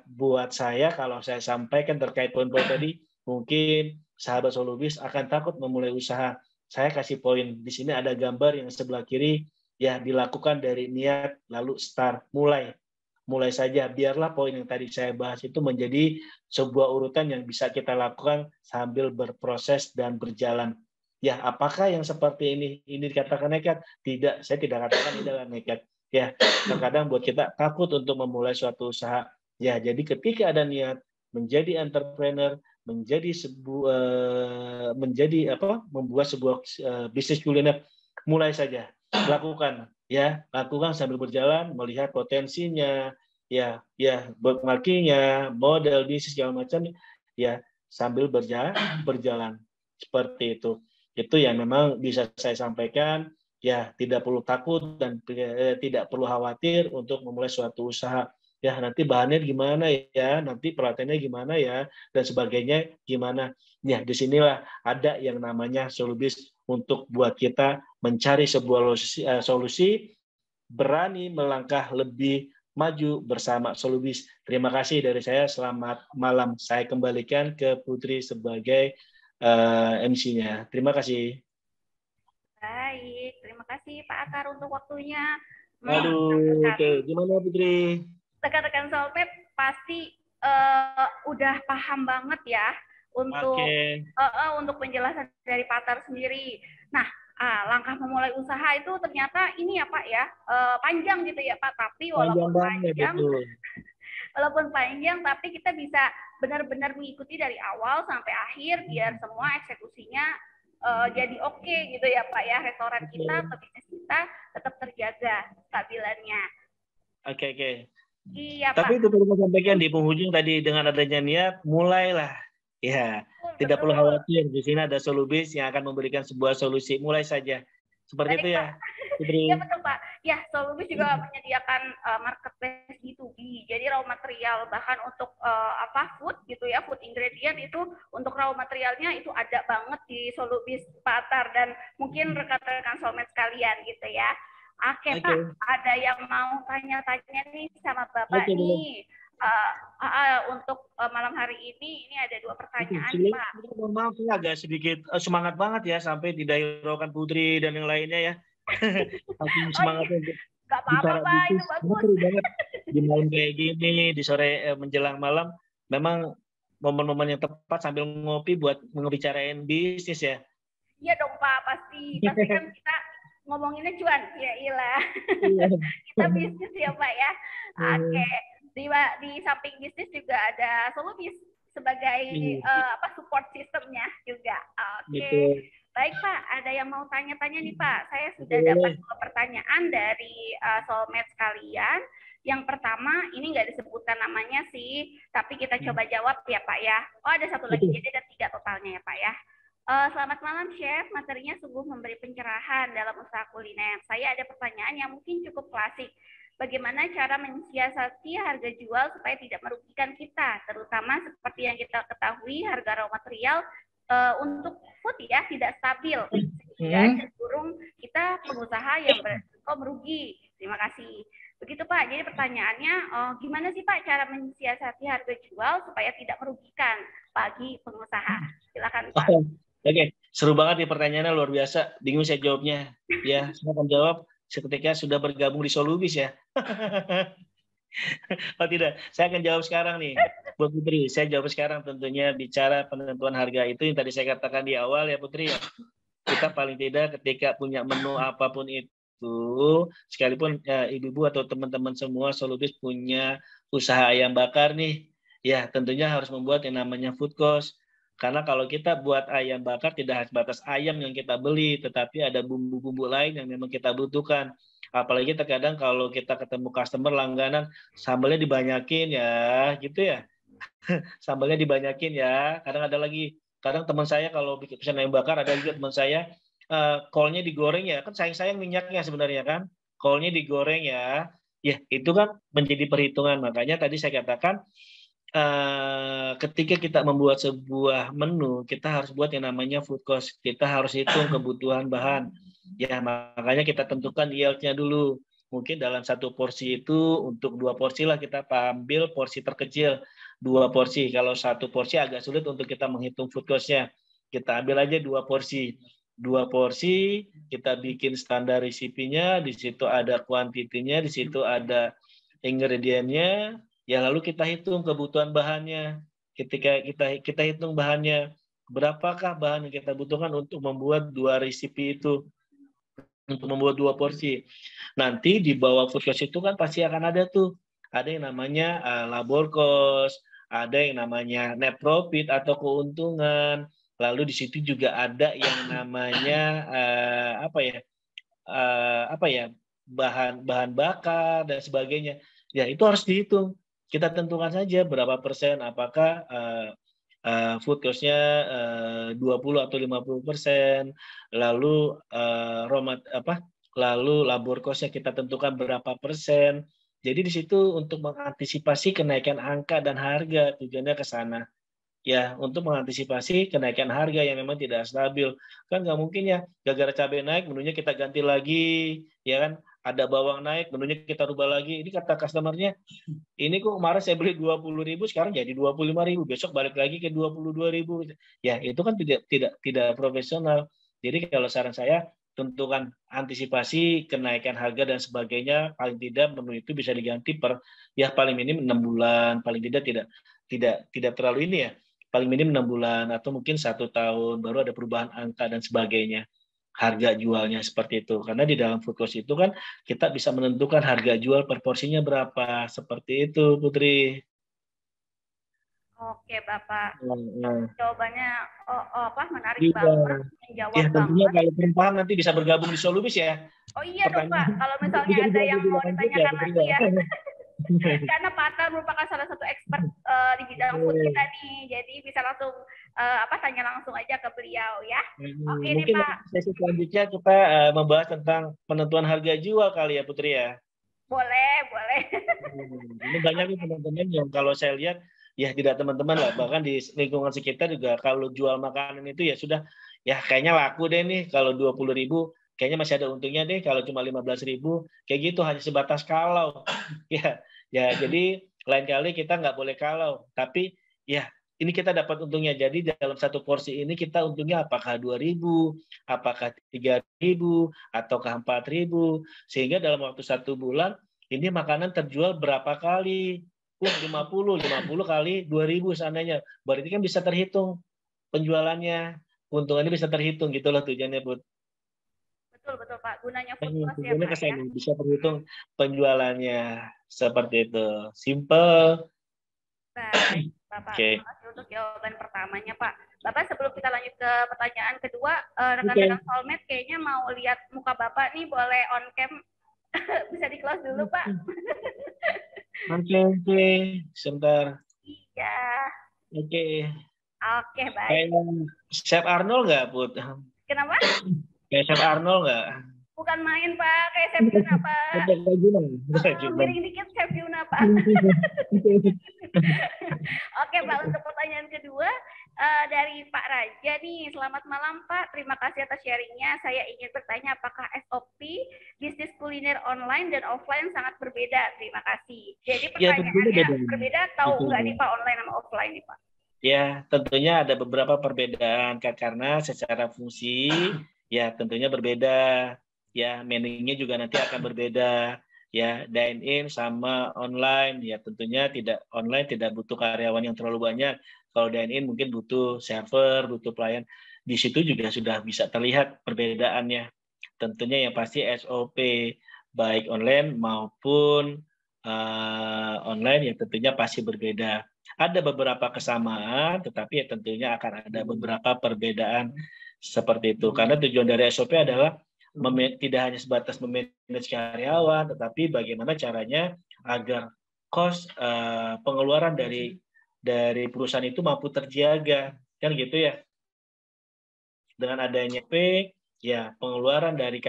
buat saya kalau saya sampaikan terkait poin-poin tadi, mungkin sahabat Solubis akan takut memulai usaha. Saya kasih poin di sini, ada gambar yang sebelah kiri, ya dilakukan dari niat lalu start, mulai saja. Biarlah poin yang tadi saya bahas itu menjadi sebuah urutan yang bisa kita lakukan sambil berproses dan berjalan. Ya, apakah yang seperti ini dikatakan nekat? Tidak, saya tidak katakan ini adalah nekat. Ya, terkadang buat kita takut untuk memulai suatu usaha. Ya, jadi ketika ada niat menjadi entrepreneur, membuat sebuah bisnis kuliner, mulai saja, lakukan sambil berjalan, melihat potensinya, benchmarkingnya, model bisnis segala macam, ya sambil berjalan seperti itu. Itu yang memang bisa saya sampaikan. Ya, tidak perlu takut dan tidak perlu khawatir untuk memulai suatu usaha. Ya, nanti bahannya gimana ya, nanti peralatannya gimana ya, dan sebagainya gimana. Ya, disinilah ada yang namanya Solubis untuk buat kita mencari sebuah solusi, berani melangkah lebih maju bersama Solubis. Terima kasih dari saya. Selamat malam. Saya kembalikan ke Putri sebagai MC-nya. Terima kasih. Baik, terima kasih Pak Akar untuk waktunya. Aduh, oke. Gimana Putri? Rekan-rekan Soulmate pasti udah paham banget ya untuk penjelasan dari Pak Akar sendiri. Nah, langkah memulai usaha itu ternyata ini ya Pak ya, panjang gitu ya Pak, tapi walaupun panjang tapi kita bisa benar-benar mengikuti dari awal sampai akhir biar semua eksekusinya jadi oke gitu ya Pak ya, restoran kita atau bisnis kita tetap terjaga stabilannya. Oke. Iya, tapi Pak. itu perlu sampaikan di penghujung tadi, dengan adanya niat mulailah. Ya, tidak perlu khawatir, di sini ada Solubis yang akan memberikan sebuah solusi, mulai saja. Seperti itu ya. Iya betul Pak. Ya, Solubis juga menyediakan marketplace B2B. Jadi raw material bahkan untuk food gitu ya, food ingredient itu untuk raw materialnya itu ada banget di Solubis Pak Atar, dan mungkin rekan-rekan soulmate sekalian gitu ya. Oke Pak, ada yang mau tanya-tanya nih sama Bapak nih. Untuk malam hari ini ada 2 pertanyaan Pak. Maaf, saya agak sedikit semangat banget ya sampai didahiraukan Putri dan yang lainnya ya. Semangatnya Gak apa-apa Pak, itu bagus banget. Di malam kayak gini, di sore menjelang malam, memang momen-momen yang tepat sambil ngopi buat ngebicarain bisnis ya. Iya dong Pak, pasti kan kita ngomonginnya cuan, ya ilah. Kita bisnis ya Pak ya. Oke. Di samping bisnis juga ada Solubis sebagai support sistemnya juga. Oke. Baik Pak, ada yang mau tanya-tanya nih Pak. Saya sudah dapat 2 pertanyaan dari soulmate sekalian. Yang pertama, ini nggak disebutkan namanya sih, tapi kita coba jawab ya Pak ya. Oh, ada satu lagi, jadi ada 3 totalnya ya Pak ya. Selamat malam Chef, materinya sungguh memberi pencerahan dalam usaha kuliner. Saya ada pertanyaan yang mungkin cukup klasik. Bagaimana cara mensiasati harga jual supaya tidak merugikan kita, terutama seperti yang kita ketahui harga raw material untuk food ya tidak stabil, sehingga cenderung kita pengusaha yang beresiko merugi. Terima kasih. Begitu Pak, jadi pertanyaannya, gimana sih Pak cara mensiasati harga jual supaya tidak merugikan bagi pengusaha? Silakan Pak. Oke, seru banget nih pertanyaannya, luar biasa. Bingung saya jawabnya. Ya, saya akan jawab ketika sudah bergabung di Solubis ya. Oh tidak, saya akan jawab sekarang nih, Bu Putri. Saya jawab sekarang tentunya bicara penentuan harga itu yang tadi saya katakan di awal ya Putri. Kita paling tidak ketika punya menu apapun itu, itu, sekalipun ibu-ibu atau teman-teman semua Solubis punya usaha ayam bakar nih, ya tentunya harus membuat yang namanya food cost. Karena kalau kita buat ayam bakar tidak hanya batas ayam yang kita beli, tetapi ada bumbu-bumbu lain yang memang kita butuhkan. Apalagi terkadang kalau kita ketemu customer langganan, sambalnya dibanyakin ya, gitu ya. Sambalnya dibanyakin ya. Kadang ada lagi, kadang teman saya kalau bikin pesan ayam bakar, ada juga teman saya, kolnya digoreng ya. Kan sayang-sayang minyaknya sebenarnya kan. Kolnya digoreng ya. Ya, itu kan menjadi perhitungan. Makanya tadi saya katakan, ketika kita membuat sebuah menu, kita harus buat yang namanya food cost. Kita harus hitung kebutuhan bahan. Ya, makanya kita tentukan yield-nya dulu. Mungkin dalam satu porsi itu, untuk 2 porsi lah kita ambil porsi terkecil. 2 porsi. Kalau 1 porsi agak sulit untuk kita menghitung food cost-nya. Kita ambil aja 2 porsi. 2 porsi, kita bikin standar resipinya, di situ ada kuantitinya, di situ ada ingredientnya. Ya lalu kita hitung kebutuhan bahannya. Ketika kita hitung bahannya, berapakah bahan yang kita butuhkan untuk membuat 2 resipi itu, untuk membuat 2 porsi. Nanti di bawah food cost itu kan pasti akan ada tuh, ada yang namanya labor cost, ada yang namanya net profit atau keuntungan. Lalu di situ juga ada yang namanya bahan bakar dan sebagainya. Ya itu harus dihitung. Kita tentukan saja berapa persen, apakah food cost-nya 20 atau 50%, lalu lalu labor cost-nya kita tentukan berapa persen. Jadi di situ untuk mengantisipasi kenaikan angka dan harga, tujuannya ke sana. Ya, untuk mengantisipasi kenaikan harga yang memang tidak stabil. Kan nggak mungkin ya, gara-gara cabai naik, menunya kita ganti lagi, ya kan? Ada bawang naik, menunya kita rubah lagi. Ini kata customer-nya, ini kok kemarin saya beli 20.000, sekarang jadi 25.000, besok balik lagi ke 22.000. Ya, itu kan tidak profesional. Jadi kalau saran saya, tentukan antisipasi kenaikan harga dan sebagainya, paling tidak menu itu bisa diganti ya paling minim 6 bulan, paling tidak terlalu ini ya, paling minim 6 bulan atau mungkin 1 tahun baru ada perubahan angka dan sebagainya, harga jualnya seperti itu. Karena di dalam food cost itu kan kita bisa menentukan harga jual per porsinya berapa, seperti itu Putri. Oke Bapak, Nah, jawabannya menarik iya. banget, menjawab Ya tentunya banget. kalau perempuan nanti bisa bergabung di Solubis ya. Oh iya dong Pak, kalau misalnya Bisa ada yang mau lanjut ya, ditanyakan Putri lagi ya. ya. Karena Pak Atal merupakan salah satu expert di bidang food kita nih, jadi bisa langsung tanya langsung aja ke beliau ya. Oke nih Mungkin Pak. sesi selanjutnya kita membahas tentang penentuan harga jual kali ya Putri ya. Boleh, boleh. Ini banyak nih teman-teman yang kalau saya lihat ya tidak teman-teman lah, bahkan di lingkungan sekitar juga kalau jual makanan itu ya sudah ya kayaknya laku deh nih kalau 20.000 kayaknya masih ada untungnya deh, kalau cuma 15.000 kayak gitu, hanya sebatas kalau ya jadi lain kali kita nggak boleh kalau, tapi ya ini kita dapat untungnya. Jadi dalam satu porsi ini kita untungnya apakah 2.000, apakah 3.000, ataukah 4.000, sehingga dalam waktu 1 bulan ini makanan terjual berapa kali? 50 kali 2.000 seandainya. Berarti kan bisa terhitung penjualannya. Keuntungannya bisa terhitung, gitulah tujuannya, Put. Betul, betul Pak. Gunanya food cost ya Tujuannya Pak ke ya. sana, bisa terhitung penjualannya. Seperti itu. Simple. Baik, Bapak. Oke. Terima kasih untuk jawaban pertamanya Pak. Bapak sebelum kita lanjut ke pertanyaan kedua, Oke. rekan-rekan soulmate kayaknya mau lihat muka Bapak nih, boleh on cam. Bisa di close dulu Pak. Oke. Sebentar. Iya. Oke. Oke, baik. Kayak Chef Arnold nggak, Put? Kenapa? Kayak Chef Arnold nggak? Bukan main Pak, kayak Chef Yuna Pak. Miring dikit Chef Yuna Pak. Oke Pak, untuk pertanyaan kedua dari Pak Raja nih. Selamat malam Pak, terima kasih atas sharingnya. Saya ingin bertanya apakah SOP bisnis kuliner online dan offline sangat berbeda? Terima kasih. Jadi pertanyaannya berbeda tahu nggak nih Pak online sama offline nih Pak? Ya, tentunya ada beberapa perbedaan karena secara fungsi ya tentunya berbeda. Ya, menunya juga nanti akan berbeda. Ya, dine in sama online ya tentunya online tidak butuh karyawan yang terlalu banyak. Kalau dine in mungkin butuh server, butuh pelayan. Di situ juga sudah bisa terlihat perbedaannya. tentunya yang pasti SOP baik online maupun online ya tentunya pasti berbeda. Ada beberapa kesamaan, tetapi ya tentunya akan ada beberapa perbedaan seperti itu. Karena tujuan dari SOP adalah tidak hanya sebatas memanage karyawan, tetapi bagaimana caranya agar cost pengeluaran dari perusahaan itu mampu terjaga, kan gitu ya. Dengan adanya P, ya pengeluaran dari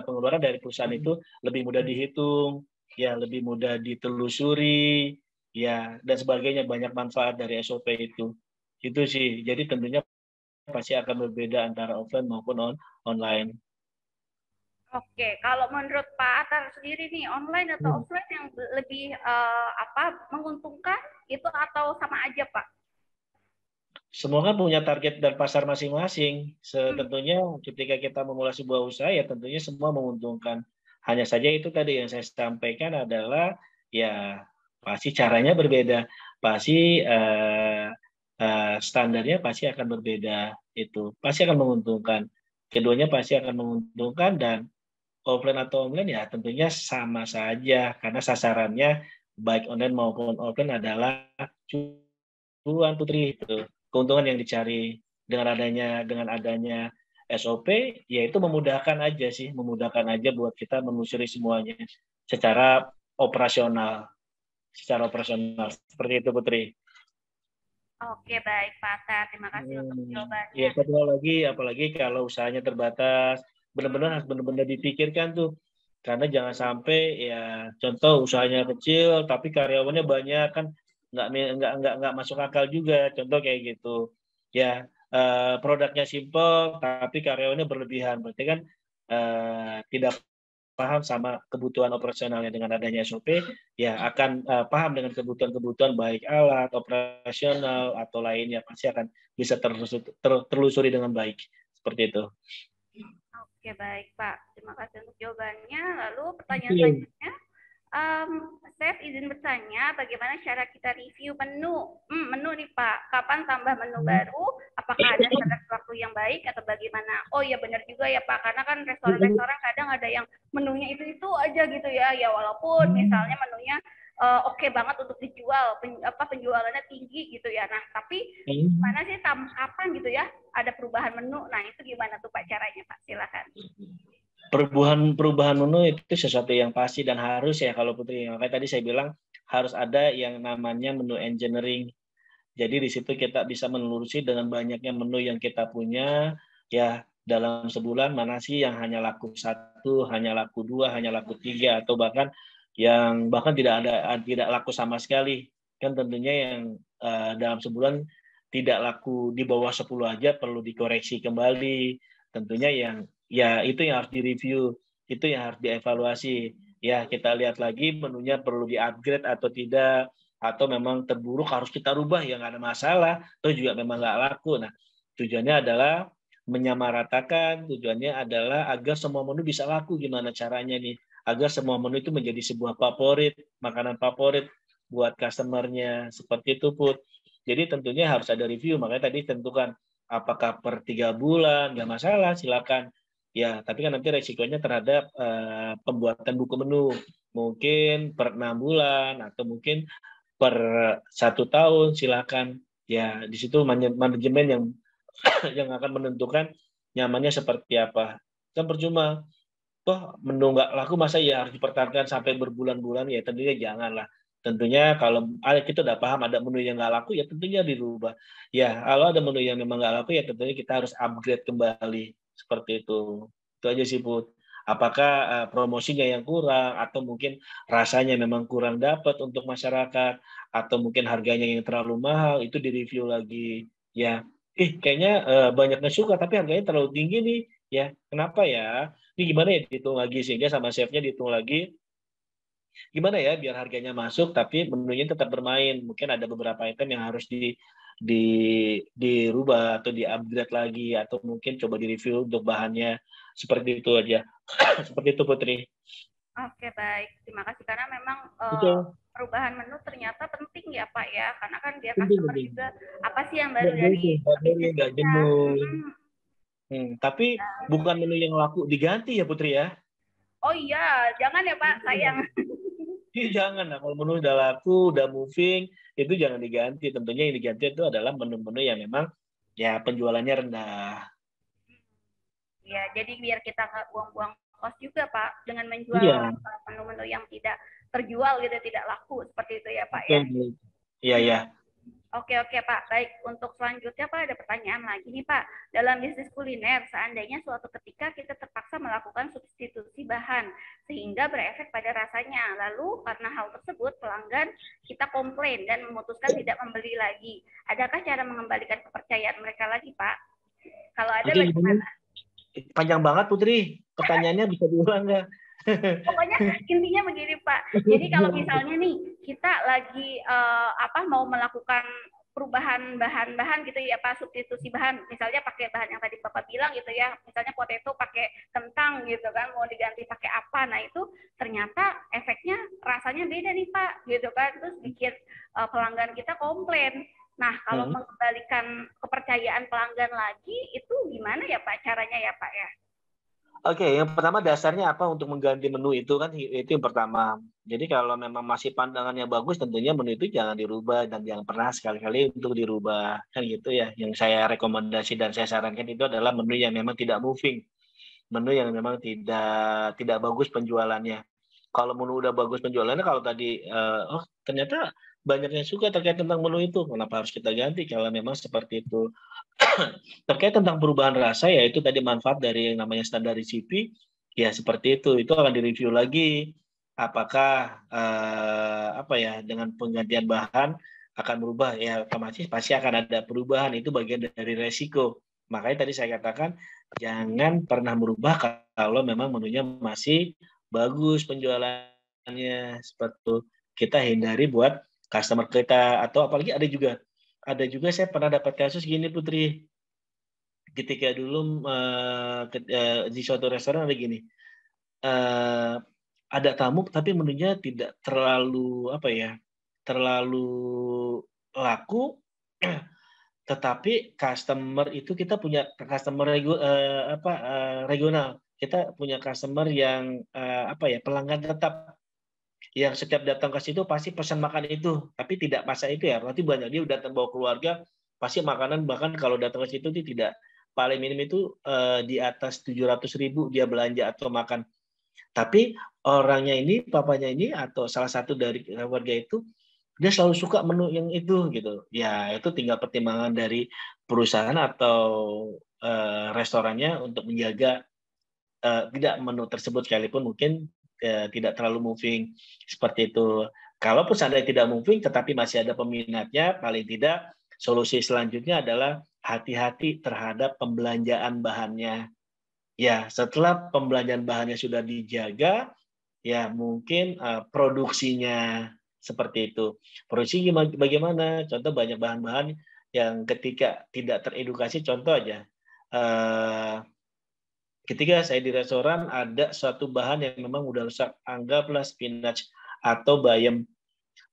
pengeluaran dari perusahaan itu lebih mudah dihitung, ya lebih mudah ditelusuri, ya dan sebagainya, banyak manfaat dari SOP itu. Itu sih. Jadi tentunya pasti akan berbeda antara offline maupun online. Oke, kalau menurut Pak Atar sendiri nih, online atau offline yang lebih menguntungkan itu atau sama aja, Pak? Semua kan punya target dan pasar masing-masing. Tentunya ketika kita memulai sebuah usaha ya tentunya semua menguntungkan. Hanya saja itu tadi yang saya sampaikan adalah ya pasti caranya berbeda, pasti standarnya pasti akan berbeda, itu pasti akan menguntungkan. Keduanya pasti akan menguntungkan, dan offline atau online ya tentunya sama saja karena sasarannya baik online maupun offline adalah cuan, Putri. Itu keuntungan yang dicari dengan adanya SOP, yaitu memudahkan aja sih, memudahkan aja buat kita menelusuri semuanya secara operasional, seperti itu, Putri. Oke, baik Pak Atar. Terima kasih untuk Ya, jawabannya. satu hal lagi, apalagi kalau usahanya terbatas, benar-benar harus benar-benar dipikirkan tuh. Karena jangan sampai ya contoh usahanya kecil tapi karyawannya banyak, kan nggak masuk akal juga. Contoh kayak gitu. Ya, produknya simple tapi karyawannya berlebihan. Berarti kan tidak paham sama kebutuhan operasionalnya. Dengan adanya SOP, ya akan paham dengan kebutuhan-kebutuhan baik alat, operasional, atau lainnya. Pasti akan bisa terlusuri dengan baik. Seperti itu. Oke, baik Pak. Terima kasih untuk jawabannya. Lalu pertanyaan Oke. selanjutnya, saya izin bertanya, bagaimana cara kita review menu? Menu nih Pak, kapan tambah menu baru? Apakah ada standar waktu yang baik atau bagaimana? Oh ya benar juga ya Pak, karena kan restoran-restoran kadang ada yang menunya itu aja gitu ya. Ya walaupun misalnya menunya oke banget untuk dijual, penjualannya tinggi gitu ya. Nah tapi mana sih kapan gitu ya ada perubahan menu? Nah itu gimana tuh Pak caranya Pak? Silakan. Perubahan menu itu sesuatu yang pasti dan harus ya kalau Putri. Makanya tadi saya bilang harus ada yang namanya menu engineering. Jadi di situ kita bisa menelusuri dengan banyaknya menu yang kita punya, ya dalam sebulan mana sih yang hanya laku 1, hanya laku 2, hanya laku 3, atau bahkan tidak laku sama sekali. Kan tentunya yang dalam sebulan tidak laku di bawah 10 aja perlu dikoreksi kembali. Tentunya ya itu yang harus direview, itu yang harus dievaluasi. Ya kita lihat lagi menunya perlu di-upgrade atau tidak, atau memang terburuk harus kita rubah, ya nggak ada masalah, atau juga memang nggak laku. Nah, tujuannya adalah menyamaratakan, tujuannya adalah agar semua menu bisa laku. Gimana caranya nih? Agar semua menu itu menjadi sebuah favorit, makanan favorit buat customer-nya. Seperti itu, Put. Jadi tentunya harus ada review, makanya tadi tentukan apakah per 3 bulan, nggak masalah, silakan. Ya, tapi kan nanti resikonya terhadap pembuatan buku menu. Mungkin per 6 bulan, atau mungkin per 1 tahun, silakan. Ya, di situ manajemen yang yang akan menentukan nyamannya seperti apa. Kan percuma, toh menu nggak laku masa ya harus dipertahankan sampai berbulan-bulan, ya tentunya janganlah. Tentunya kalau kita udah paham ada menu yang nggak laku, ya tentunya dirubah. Ya, kalau ada menu yang memang nggak laku, ya tentunya kita harus upgrade kembali. Seperti itu. Itu aja sih, Put. Apakah promosinya yang kurang, atau mungkin rasanya memang kurang dapat untuk masyarakat, atau mungkin harganya yang terlalu mahal, itu direview lagi. Ya, kayaknya banyak yang suka, tapi harganya terlalu tinggi nih. Ya, kenapa ya? Ini gimana ya dihitung lagi, sehingga sama chefnya dihitung lagi gimana ya biar harganya masuk tapi menunya tetap bermain. Mungkin ada beberapa item yang harus di dirubah atau di-upgrade lagi, atau mungkin coba di-review untuk bahannya. Seperti itu aja. Seperti itu, Putri. Oke, baik. Terima kasih karena memang Itu perubahan menu ternyata penting ya Pak ya, karena kan biar penting, customer penting. juga apa sih yang baru dari bisnis Nggak kita. jenuh. Tapi bukan menu yang laku diganti ya Putri ya? Oh iya, jangan ya Pak, sayang. Jangan lah, kalau menu udah laku, udah moving, itu jangan diganti. Tentunya yang diganti itu adalah menu-menu yang memang ya penjualannya rendah. Ya, jadi biar kita nggak buang-buang kos juga Pak, dengan menjual Iya, menu-menu yang tidak terjual gitu, tidak laku seperti itu ya Pak ya. betul. Iya, ya. Oke, oke Pak. Baik, untuk selanjutnya Pak ada pertanyaan lagi nih Pak. Dalam bisnis kuliner, seandainya suatu ketika kita terpaksa melakukan substitusi bahan sehingga berefek pada rasanya. Lalu karena hal tersebut pelanggan kita komplain dan memutuskan tidak membeli lagi. Adakah cara mengembalikan kepercayaan mereka lagi Pak? Kalau ada Oke, gimana? bagaimana? Panjang banget Putri. Pertanyaannya bisa diulang nggak? Pokoknya intinya begini Pak. Jadi kalau misalnya nih kita lagi mau melakukan perubahan bahan-bahan gitu ya Pak, substitusi bahan, misalnya pakai bahan yang tadi Bapak bilang gitu ya, misalnya potato pakai kentang gitu kan, mau diganti pakai apa, nah itu ternyata efeknya rasanya beda nih Pak, gitu kan, terus bikin pelanggan kita komplain. Nah kalau mengembalikan kepercayaan pelanggan lagi, itu gimana ya Pak caranya ya Pak ya? Oke, yang pertama dasarnya apa untuk mengganti menu itu kan itu yang pertama. Jadi kalau memang masih pandangannya bagus, tentunya menu itu jangan dirubah dan jangan pernah sekali-kali untuk dirubah kan gitu ya. Yang saya rekomendasi dan saya sarankan itu adalah menu yang memang tidak moving, menu yang memang tidak bagus penjualannya. Kalau menu udah bagus penjualannya, kalau tadi oh ternyata banyak yang suka terkait tentang menu itu, kenapa harus kita ganti kalau memang seperti itu. Terkait tentang perubahan rasa, ya itu tadi manfaat dari yang namanya standar recipe, ya seperti itu akan direview lagi. Apakah dengan penggantian bahan akan berubah? Ya otomatis pasti akan ada perubahan, itu bagian dari resiko. Makanya tadi saya katakan jangan pernah merubah kalau memang menunya masih bagus penjualannya, seperti itu. Kita hindari buat customer kita, atau apalagi ada juga saya pernah dapat kasus gini Putri, ketika dulu di suatu restoran ada gini, ada tamu tapi menunya tidak terlalu laku, tetapi customer itu kita punya customer regional, kita punya customer yang pelanggan tetap, yang setiap datang ke situ pasti pesan makan itu, tapi tidak masa itu ya, berarti banyak dia udah bawa keluarga, pasti makanan bahkan kalau datang ke situ tidak, paling minim itu di atas 700.000 dia belanja atau makan. Tapi orangnya ini, papanya ini atau salah satu dari keluarga itu, dia selalu suka menu yang itu gitu. Ya itu tinggal pertimbangan dari perusahaan atau restorannya untuk menjaga tidak menu tersebut, sekalipun mungkin tidak terlalu moving seperti itu. Kalaupun seandainya tidak moving tetapi masih ada peminatnya, paling tidak solusi selanjutnya adalah hati-hati terhadap pembelanjaan bahannya. Ya, setelah pembelanjaan bahannya sudah dijaga, ya mungkin produksinya seperti itu. Produksi bagaimana? Contoh banyak bahan-bahan yang ketika tidak teredukasi, contoh aja, ketika saya di restoran ada suatu bahan yang memang udah rusak, anggaplah spinach atau bayam.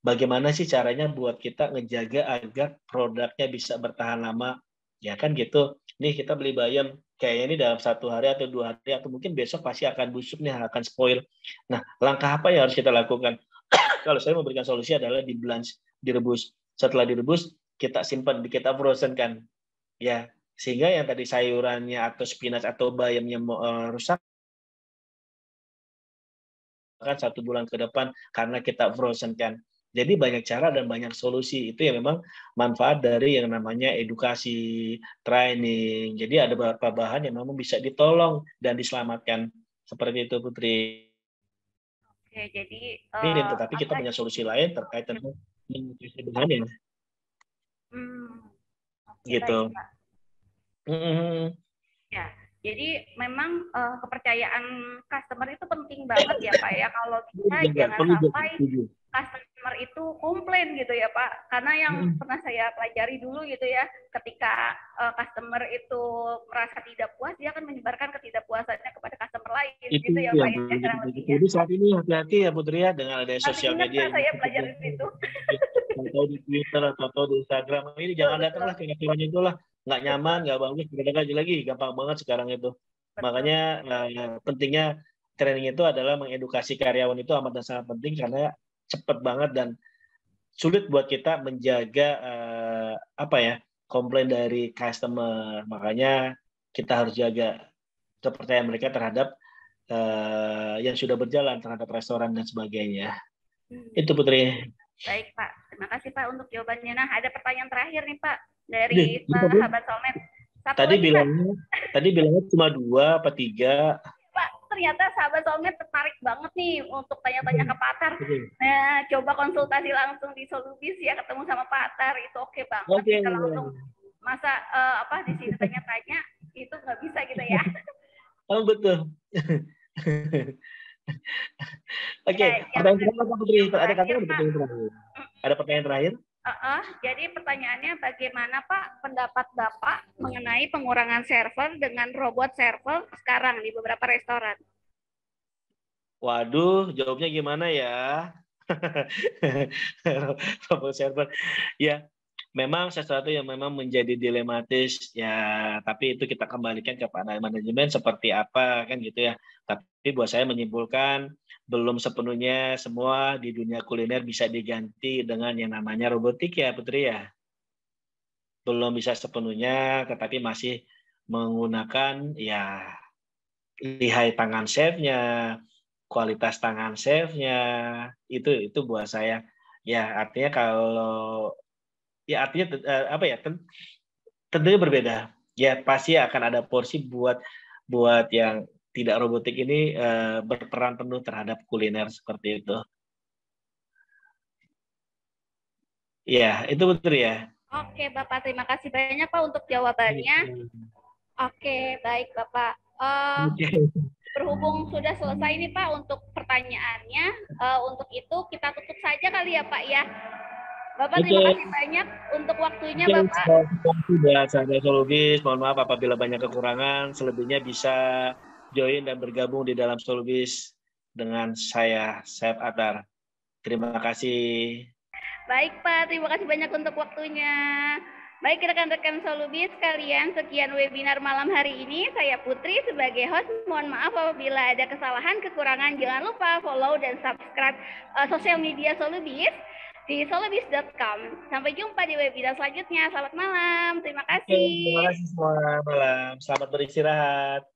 Bagaimana sih caranya buat kita ngejaga agar produknya bisa bertahan lama? Ya kan gitu. Nih kita beli bayam, kayaknya ini dalam 1 hari atau 2 hari atau mungkin besok pasti akan busuk nih, akan spoil. Nah, langkah apa yang harus kita lakukan? Kalau saya memberikan solusi adalah di blanch, direbus. Setelah direbus, kita simpan, kita frozen kan. Ya, sehingga yang tadi sayurannya atau spinach atau bayamnya rusak kan 1 bulan ke depan karena kita frozen kan. Jadi banyak cara dan banyak solusi. Itu yang memang manfaat dari yang namanya edukasi, training. Jadi ada beberapa bahan yang memang bisa ditolong dan diselamatkan. Seperti itu Putri. Oke, jadi Tetapi kita punya solusi lain terkait tentang nutrisi bahannya. Oke, Gitu. baik Pak. Ya, jadi memang kepercayaan customer itu penting banget ya Pak ya. Kalau bisa jangan sampai customer itu komplain gitu ya Pak. Karena yang pernah saya pelajari dulu gitu ya, ketika customer itu merasa tidak puas, dia akan menyebarkan ketidakpuasannya kepada customer lain gitu ya Pak ya. Jadi saat ini hati-hati ya Putri ya dengan adanya sosial media ini. Saya belajar di situ. Atau di Twitter atau di Instagram ini jangan datanglah ke restoran itulah. nggak nyaman, nggak bagus, lagi lagi gampang banget sekarang itu. Betul. Makanya pentingnya training itu adalah mengedukasi karyawan itu amat dan sangat penting karena cepat banget dan sulit buat kita menjaga apa ya komplain dari customer. Makanya kita harus jaga kepercayaan mereka terhadap yang sudah berjalan terhadap restoran dan sebagainya. Itu Putri. Baik Pak, terima kasih Pak untuk jawabannya. Nah ada pertanyaan terakhir nih Pak dari sahabat Soulmate. Tadi bilangnya cuma 2 apa 3. Pak, ternyata sahabat Soulmate tertarik banget nih untuk tanya-tanya ke Pak Atar. Nah, coba konsultasi langsung di Solubis ya, ketemu sama Pak Atar, itu oke banget. Kita langsung masa di sini tanya-tanya itu nggak bisa gitu ya. Oh betul. Oke, pertanyaan terakhir apa Putri? Ada pertanyaan terakhir? Jadi pertanyaannya bagaimana Pak pendapat Bapak mengenai pengurangan server dengan robot server sekarang di beberapa restoran? Waduh, jawabnya gimana ya? Robot server. Ya, memang sesuatu yang memang menjadi dilematis ya, tapi itu kita kembalikan kepada manajemen seperti apa kan gitu ya. Tapi buat saya menyimpulkan belum sepenuhnya semua di dunia kuliner bisa diganti dengan yang namanya robotik ya Putri ya. Belum bisa sepenuhnya, tetapi masih menggunakan ya lihai tangan chefnya, kualitas tangan chefnya, itu buat saya ya artinya kalau ya artinya apa ya tentunya berbeda ya pasti akan ada porsi buat yang tidak robotik ini berperan penuh terhadap kuliner seperti itu ya itu betul ya. Oke Bapak, terima kasih banyak Pak untuk jawabannya. Oke, baik Bapak. Berhubung sudah selesai nih Pak untuk pertanyaannya, untuk itu kita tutup saja kali ya Pak ya. Bapak terima kasih banyak untuk waktunya Bapak. Sudah saya Solubis, mohon maaf apabila banyak kekurangan, selebihnya bisa join dan bergabung di dalam Solubis dengan saya, Chef Atar. Terima kasih. Baik Pak, terima kasih banyak untuk waktunya. Baik rekan-rekan Solubis sekalian, sekian webinar malam hari ini. Saya Putri sebagai host. Mohon maaf apabila ada kesalahan, kekurangan. Jangan lupa follow dan subscribe sosial media Solubis di solubis.com. Sampai jumpa di webinar selanjutnya. Selamat malam. Terima kasih. Terima kasih semua. Malam. Selamat beristirahat.